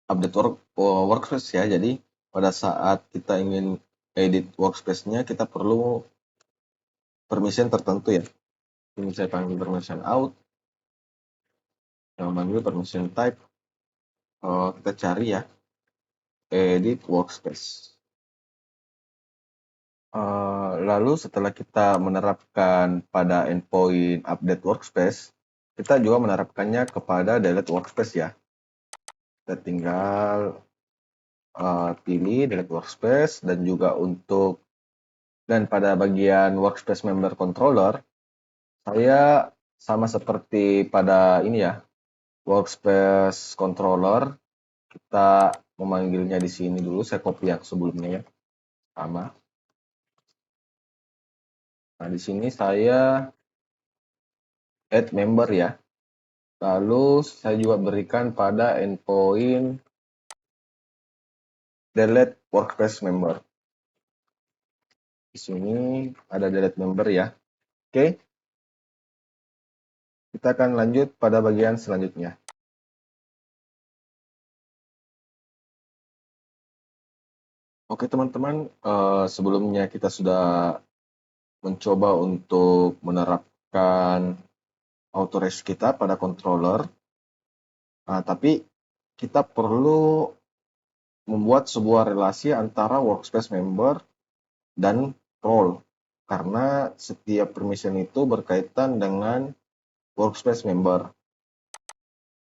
update workspace ya. Jadi pada saat kita ingin edit workspace-nya, kita perlu permission tertentu ya. Ini saya panggil permission out, yang panggil permission type. Kita cari ya, edit workspace. Lalu setelah kita menerapkan pada endpoint update workspace, kita juga menerapkannya kepada delete workspace ya. Kita tinggal pilih delete workspace, dan juga dan pada bagian workspace member controller, saya sama seperti pada ini ya, workspace controller, kita memanggilnya di sini dulu. Saya copy yang sebelumnya ya, sama. Nah, di sini saya add member ya. Lalu saya juga berikan pada endpoint delete workspace member. Di sini ada delete member ya. Oke. Kita akan lanjut pada bagian selanjutnya. Oke teman-teman, sebelumnya kita sudah mencoba untuk menerapkan autorest kita pada controller. Tapi kita perlu membuat sebuah relasi antara workspace member dan role, karena setiap permission itu berkaitan dengan workspace member.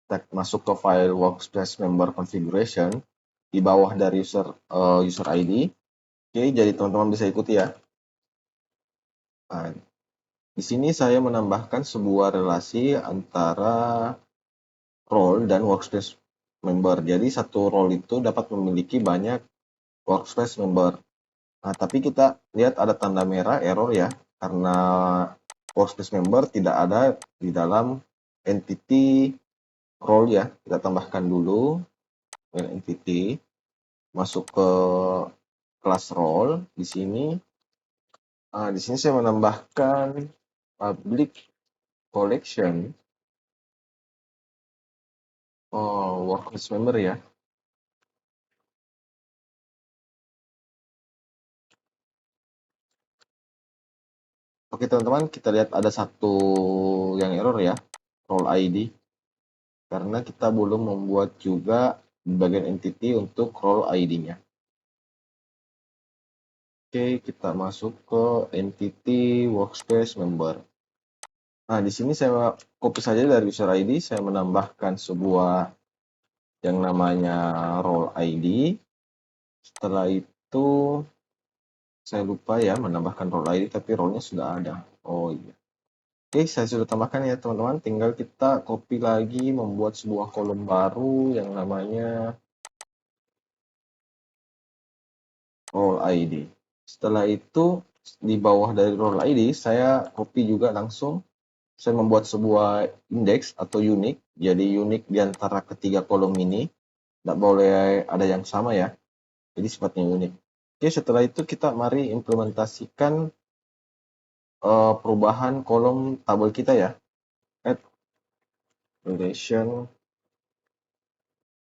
Kita masuk ke file workspace member configuration di bawah dari user ID. Oke, jadi teman-teman bisa ikuti ya. Nah, di sini saya menambahkan sebuah relasi antara role dan workspace member. Jadi satu role itu dapat memiliki banyak workspace member. Nah, tapi kita lihat ada tanda merah error ya, karena workspace member tidak ada di dalam entity role ya. Kita tambahkan dulu entity, masuk ke kelas role. Di sini saya menambahkan public collection workspace member ya. Oke teman-teman, kita lihat ada satu yang error ya, role ID, karena kita belum membuat juga bagian entity untuk role ID-nya. Oke, kita masuk ke entity workspace member. Nah, di sini saya copy saja dari user ID, saya menambahkan sebuah yang namanya role ID. Setelah itu itu saya lupa ya menambahkan role ID, tapi role-nya sudah ada. Oh iya. Oke, saya sudah tambahkan ya teman-teman. Tinggal kita copy lagi, membuat sebuah kolom baru yang namanya role ID. Setelah itu, di bawah dari role ID, saya copy juga langsung. Saya membuat sebuah index atau unique. Jadi unique di antara ketiga kolom ini. Tidak boleh ada yang sama ya. Jadi sifatnya unik. Oke, setelah itu kita mari implementasikan perubahan kolom tabel kita ya. Add relation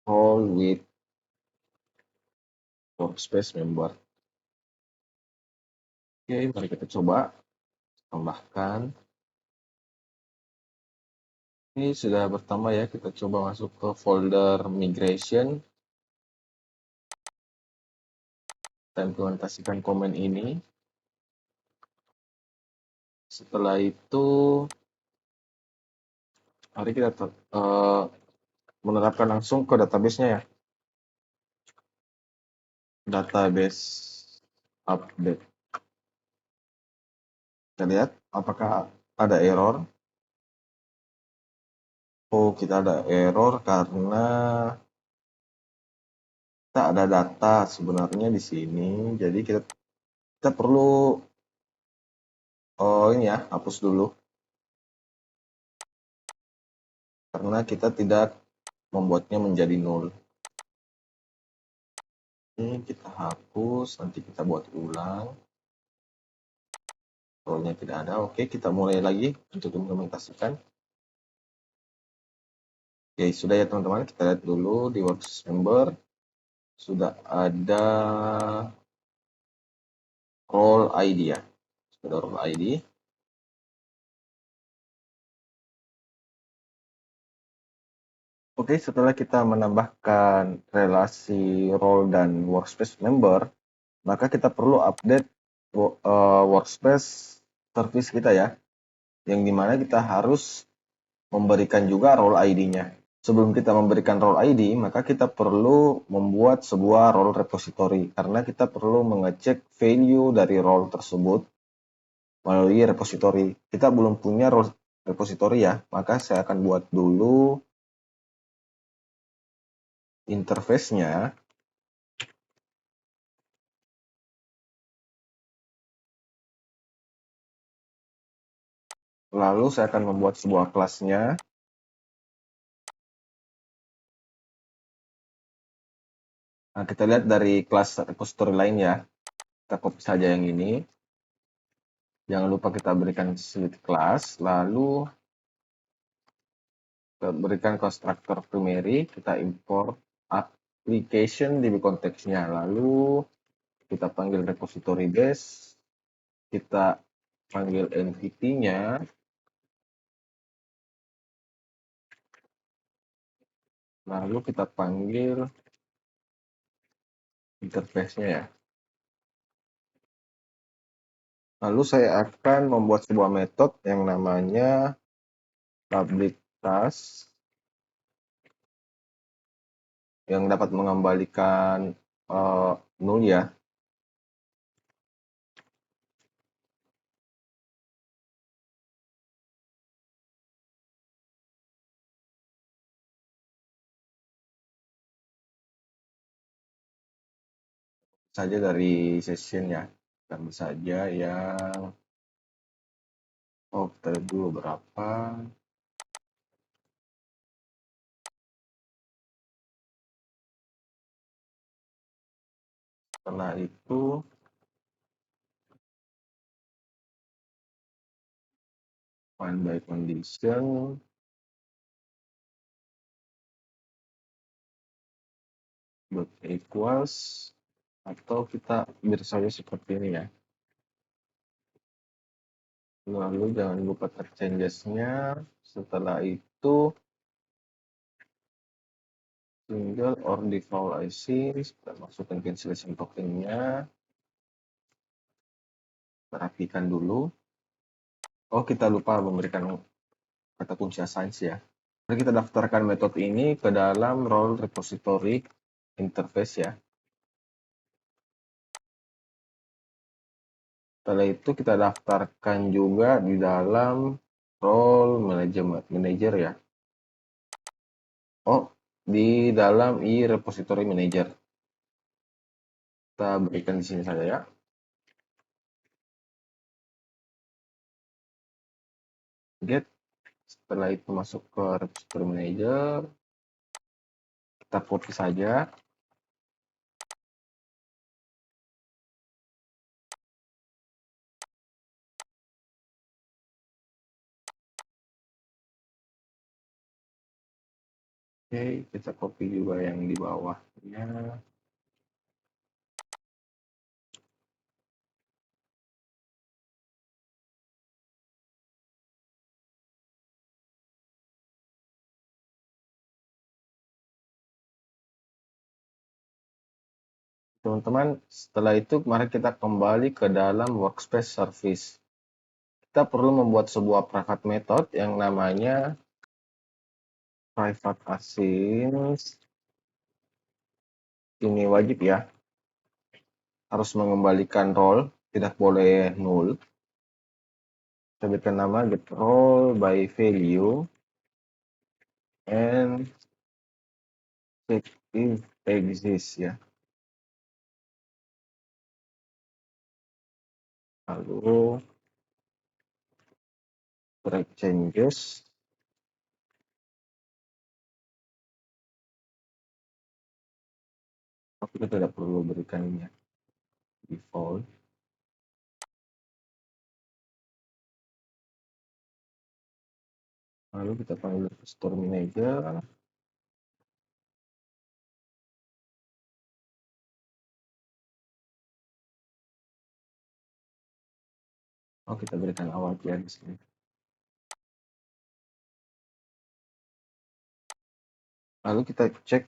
role with workspace member. Oke, mari kita coba tambahkan. Ini sudah bertambah ya. Kita coba masuk ke folder migration. Kita implementasikan komen ini. Setelah itu, mari kita menerapkan langsung ke database-nya ya. Database update. Kita lihat apakah ada error. Oh, kita ada error karena kita ada data sebenarnya di sini. Jadi kita perlu ini ya, hapus dulu. Karena kita tidak membuatnya menjadi nol. Ini kita hapus, nanti kita buat ulang. Role-nya tidak ada. Oke, kita mulai lagi untuk implementasikan. Oke, sudah ya teman-teman. Kita lihat dulu di workspace member. Sudah ada role ID ya. Sudah role ID. Oke, setelah kita menambahkan relasi role dan workspace member, maka kita perlu update workspace service kita ya, yang dimana kita harus memberikan juga role ID-nya. Sebelum kita memberikan role ID, maka kita perlu membuat sebuah role repository, karena kita perlu mengecek value dari role tersebut melalui repository. Kita belum punya role repository ya, maka saya akan buat dulu interface-nya. Lalu saya akan membuat sebuah kelasnya. Nah, kita lihat dari kelas repository lain ya. Kita copy saja yang ini. Jangan lupa kita berikan select class. Lalu kita berikan constructor primary. Kita import application DB konteksnya. Lalu kita panggil repository base. Kita panggil entity-nya. Lalu kita panggil interface-nya ya. Lalu saya akan membuat sebuah metode yang namanya public task yang dapat mengembalikan null ya. Saja dari session ya. Kita ambil saja yang kita lihat dulu berapa. Setelah itu find by condition dot equals, atau kita saja seperti ini ya. Lalu jangan lupa tag changes-nya. Setelah itu single or default IC, kita masukkan cancellation token-nya. Kita rapikan dulu. Oh, kita lupa memberikan kata kunci assign ya. Mari kita daftarkan metode ini ke dalam role repository interface ya. Setelah itu kita daftarkan juga di dalam role manager ya. Oh, di dalam repository manager. Kita berikan di sini saja ya. Get. Setelah itu masuk ke repository manager. Kita copy saja. Oke, kita copy juga yang di bawahnya. Teman-teman, setelah itu mari kita kembali ke dalam workspace service. Kita perlu membuat sebuah private method yang namanya private async. Ini wajib ya, harus mengembalikan role, tidak boleh null. Kita berikan nama get role by value and check if exists ya. Lalu break changes. Tapi kita tidak perlu berikan ini ya, default. Lalu kita panggil store manager. Oh, kita berikan awal ya di sini. Lalu kita cek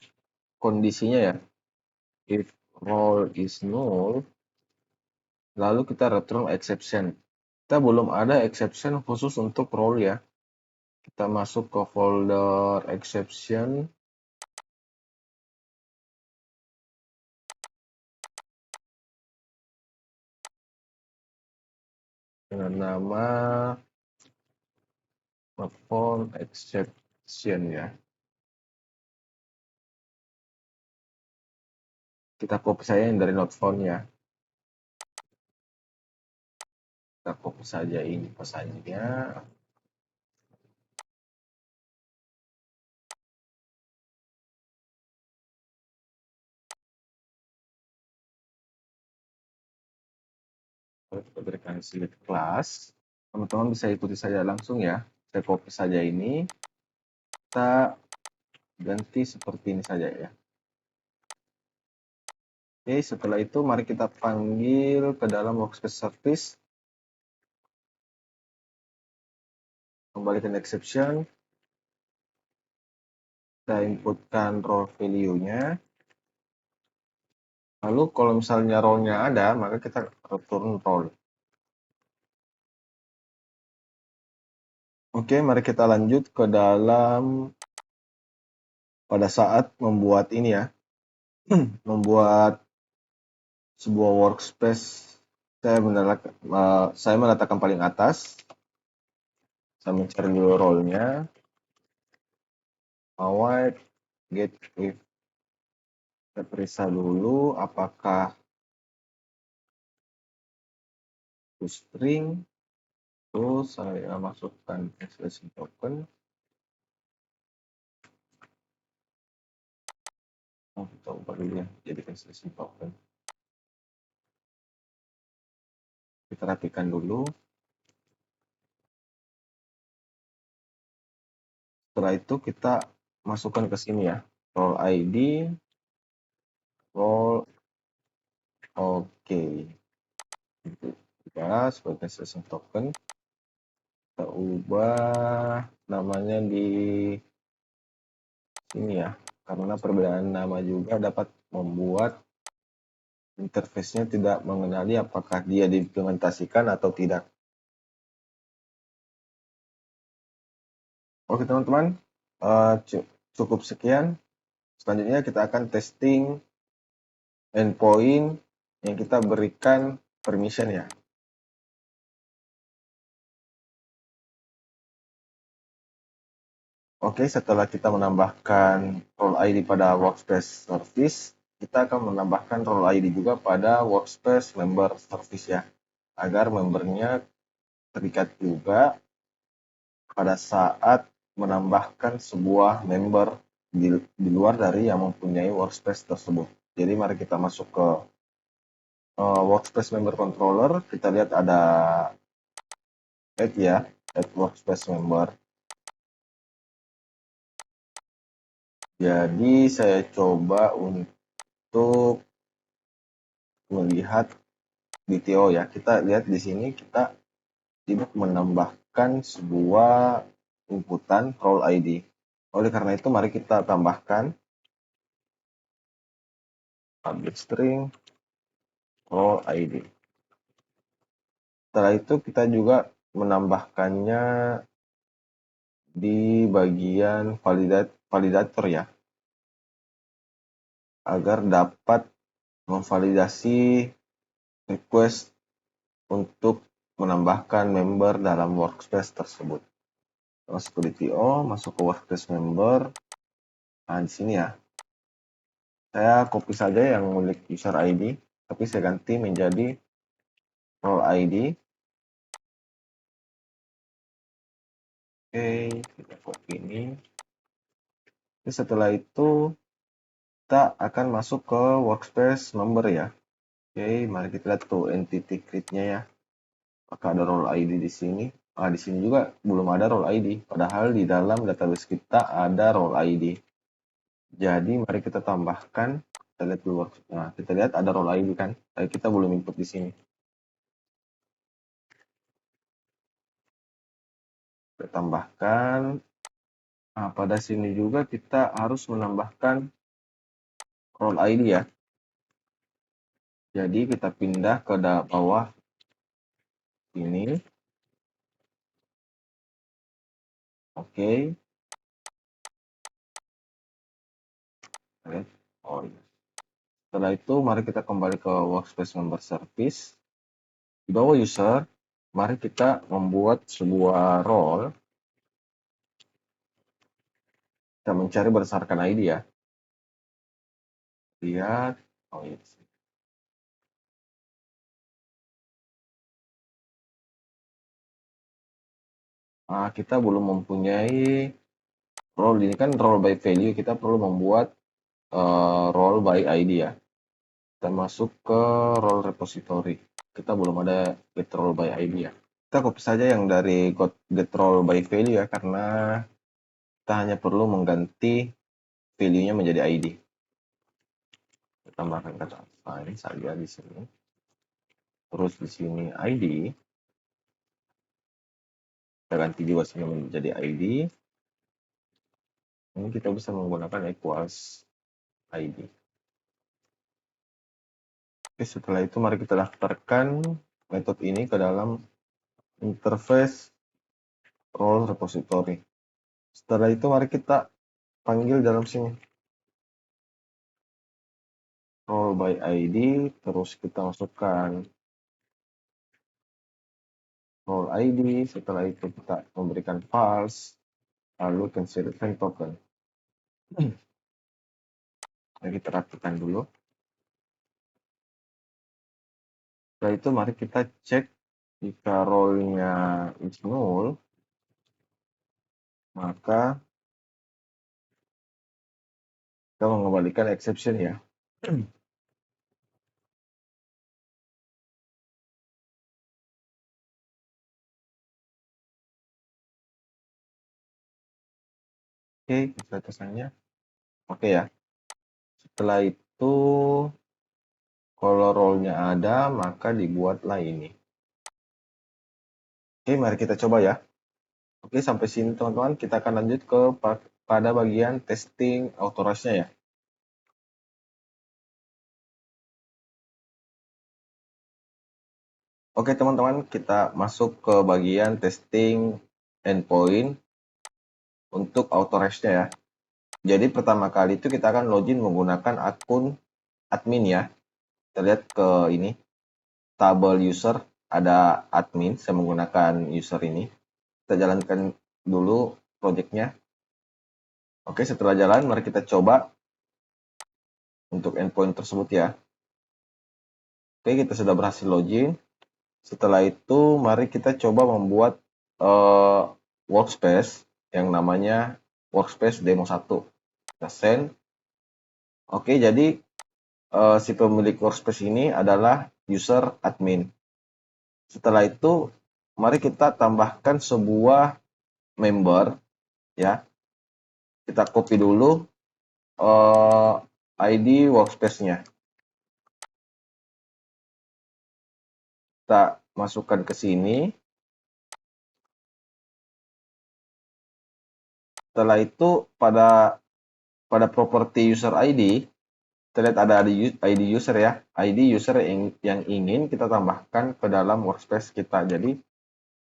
kondisinya ya. If role is null, lalu kita return exception. Kita belum ada exception khusus untuk role ya. Kita masuk ke folder exception. Dengan nama phone exception ya. Kita copy saja yang dari not found ya. Kita copy saja ini pesannya. Kita berikan select class. Teman-teman bisa ikuti saja langsung ya. Saya copy saja ini. Kita ganti seperti ini saja ya. Oke, setelah itu mari kita panggil ke dalam workspace service. Kembalikan exception. Kita inputkan role value-nya. Lalu kalau misalnya role-nya ada, maka kita return role. Oke, mari kita lanjut ke dalam pada saat membuat ini ya. Membuat sebuah workspace. Saya meletakkan paling atas. Saya mencari dulu role-nya. Await get if. Kita periksa dulu apakah to string. Terus saya masukkan cancellation token. Oh, kita ubah dulu ya, jadi cancellation token. Kita rapikan dulu. Setelah itu kita masukkan ke sini ya, role ID, role, oke. Kita sebagai cancellation token, kita ubah namanya di sini ya, karena perbedaan nama juga dapat membuat interface-nya tidak mengenali apakah dia diimplementasikan atau tidak. Oke teman-teman, cukup sekian. Selanjutnya kita akan testing endpoint yang kita berikan permission ya. Oke, setelah kita menambahkan role ID pada workspace service, kita akan menambahkan role ID juga pada workspace member service ya, agar membernya terikat juga pada saat menambahkan sebuah member di luar dari yang mempunyai workspace tersebut. Jadi mari kita masuk ke workspace member controller. Kita lihat ada add ya, add workspace member. Jadi saya coba untuk melihat BTO ya. Kita lihat di sini kita tidak menambahkan sebuah inputan role ID. Oleh karena itu mari kita tambahkan public string role ID. Setelah itu kita juga menambahkannya di bagian validator ya, agar dapat memvalidasi request untuk menambahkan member dalam workspace tersebut. Masuk ke DTO, masuk ke workspace member. Nah, di sini ya. Saya copy saja yang milik user ID, tapi saya ganti menjadi role ID. Oke, kita copy ini. Jadi setelah itu kita akan masuk ke workspace member ya. Oke, mari kita lihat tuh entity create-nya ya. Apakah ada role ID di sini? Di sini juga belum ada role ID. Padahal di dalam database kita ada role ID. Jadi mari kita tambahkan. Kita lihat dulu. Nah, kita lihat ada role ID kan. Tapi kita belum input di sini. Kita tambahkan. Nah, pada sini juga kita harus menambahkan role ID ya. Jadi kita pindah ke bawah ini. Oke. Oh iya. Setelah itu mari kita kembali ke workspace member service. Di bawah user, mari kita membuat sebuah role. Kita mencari berdasarkan ID ya. Lihat. Oh iya. Kita belum mempunyai role. Ini kan role by value. Kita perlu membuat role by ID ya. Kita masuk ke role repository. Kita belum ada get role by ID ya. Kita copy saja yang dari get role by value ya, karena kita hanya perlu mengganti value-nya menjadi ID. Kita tambahkan kata assign saja di sini. Terus di sini ID. Kita ganti juga sini menjadi ID. Ini kita bisa menggunakan equals ID. Oke, setelah itu mari kita daftarkan metode ini ke dalam interface role repository. Setelah itu mari kita panggil dalam sini role by ID, terus kita masukkan role ID. Setelah itu kita memberikan false, lalu considerkan token. Mari kita rapikan dulu. Setelah itu mari kita cek jika role-nya is null, maka kita mengembalikan exception ya. Oke, batasannya. Oke ya. Setelah itu, kalau role-nya ada, maka dibuatlah ini. Oke, mari kita coba ya. Oke, sampai sini teman-teman. Kita akan lanjut ke pada bagian testing authorize-nya ya. Oke teman-teman, kita masuk ke bagian testing endpoint untuk authorize-nya ya. Jadi pertama kali itu kita akan login menggunakan akun admin ya. Kita lihat ke ini, tabel user, ada admin, saya menggunakan user ini. Kita jalankan dulu project-nya. Oke, setelah jalan, mari kita coba untuk endpoint tersebut ya. Oke, kita sudah berhasil login. Setelah itu, mari kita coba membuat workspace yang namanya workspace demo 1. Kita send. Oke, jadi si pemilik workspace ini adalah user admin. Setelah itu, mari kita tambahkan sebuah member ya. Kita copy dulu ID workspace-nya. Kita masukkan ke sini. Setelah itu pada properti user ID, kita lihat ada ID user ya. ID user yang ingin kita tambahkan ke dalam workspace kita. Jadi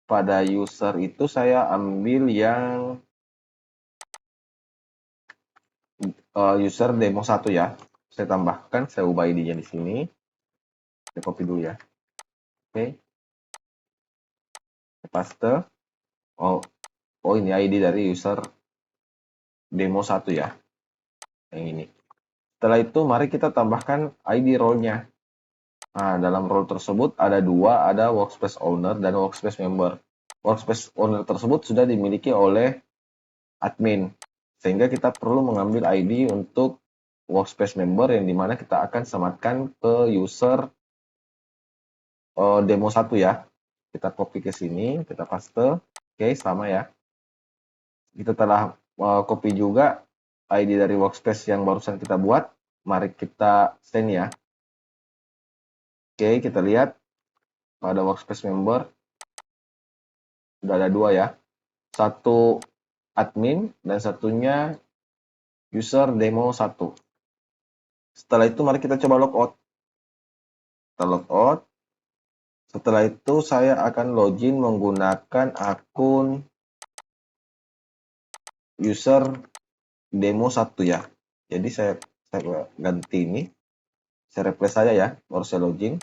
pada user itu saya ambil yang user demo 1 ya. Saya tambahkan, saya ubah ID-nya di sini. Saya copy dulu ya. Oke. Saya paste. Oh ini ID dari user demo 1 ya. Yang ini. Setelah itu mari kita tambahkan ID role-nya. Nah, dalam role tersebut ada dua, ada workspace owner dan workspace member. Workspace owner tersebut sudah dimiliki oleh admin. Sehingga kita perlu mengambil ID untuk workspace member yang dimana kita akan sematkan ke user demo 1 ya. Kita copy ke sini, kita paste. Oke, sama ya. Kita telah copy juga ID dari workspace yang barusan kita buat. Mari kita send ya. Oke, kita lihat pada workspace member sudah ada dua ya. Satu admin dan satunya user demo 1. Setelah itu mari kita coba logout. Kita logout. Setelah itu saya akan login menggunakan akun user demo 1 ya. Jadi saya ganti ini. Saya replace saja ya, baru saya login.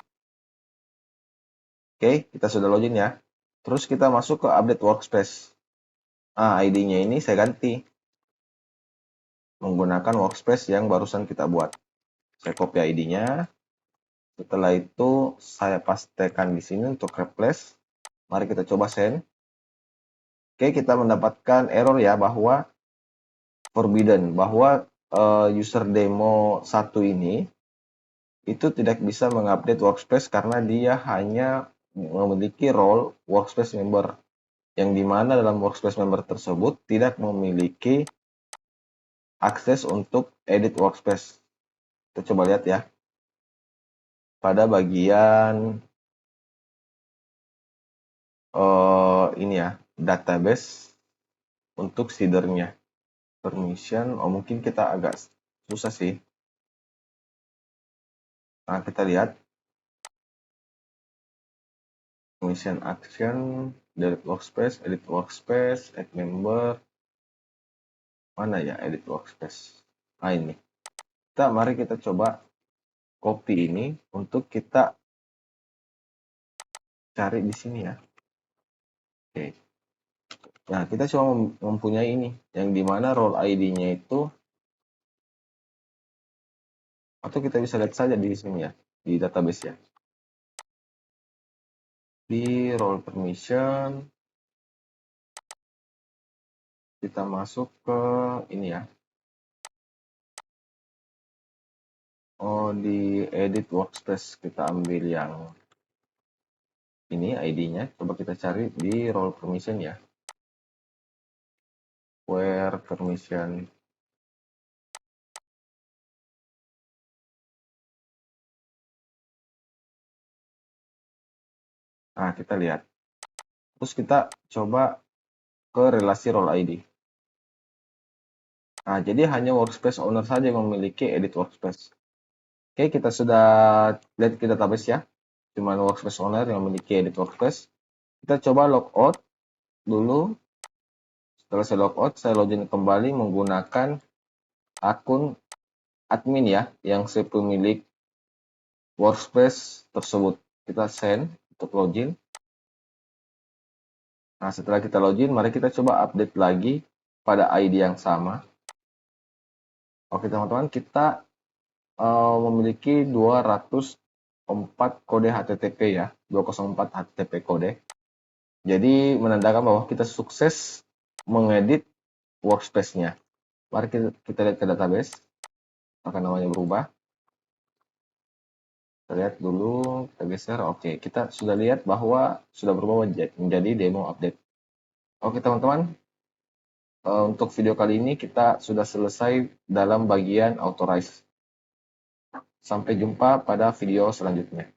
Oke, kita sudah login ya. Terus kita masuk ke update workspace. Nah, ID-nya ini saya ganti menggunakan workspace yang barusan kita buat. Saya copy ID-nya. Setelah itu saya pastekan di sini untuk replace. Mari kita coba send. Oke, kita mendapatkan error ya bahwa forbidden, bahwa user demo 1 ini itu tidak bisa mengupdate workspace karena dia hanya memiliki role workspace member, yang dimana dalam workspace member tersebut tidak memiliki akses untuk edit workspace. Kita coba lihat ya. Pada bagian ini ya, database untuk seedernya. Permission, mungkin kita agak susah sih. Nah, kita lihat. Permission action, delete workspace, edit workspace, add member. Mana ya edit workspace? Nah, ini. Mari kita coba copy ini untuk kita cari di sini ya. Oke. Nah, kita cuma mempunyai ini, yang dimana role ID-nya itu, atau kita bisa lihat saja di sini ya, di database ya. Di role permission, kita masuk ke ini ya. Di edit workspace, kita ambil yang ini ID-nya. Coba kita cari di role permission ya. Where permission. Nah, kita lihat. Terus kita coba ke relasi role ID. Nah, jadi hanya workspace owner saja yang memiliki edit workspace. Oke, kita sudah lihat ke database ya. Cuma workspace owner yang memiliki edit workspace. Kita coba logout dulu. Setelah saya logout, saya login kembali menggunakan akun admin ya, yang saya pemilik workspace tersebut. Kita send untuk login. Nah, setelah kita login, mari kita coba update lagi pada ID yang sama. Oke teman-teman, kita memiliki 204 kode HTTP ya, 204 HTTP kode. Jadi menandakan bahwa kita sukses mengedit workspace-nya. Mari kita lihat ke database, akan namanya berubah. Kita lihat dulu, kita geser. Oke, kita sudah lihat bahwa sudah berubah menjadi demo update. Oke teman-teman, untuk video kali ini kita sudah selesai dalam bagian authorize. Sampai jumpa pada video selanjutnya.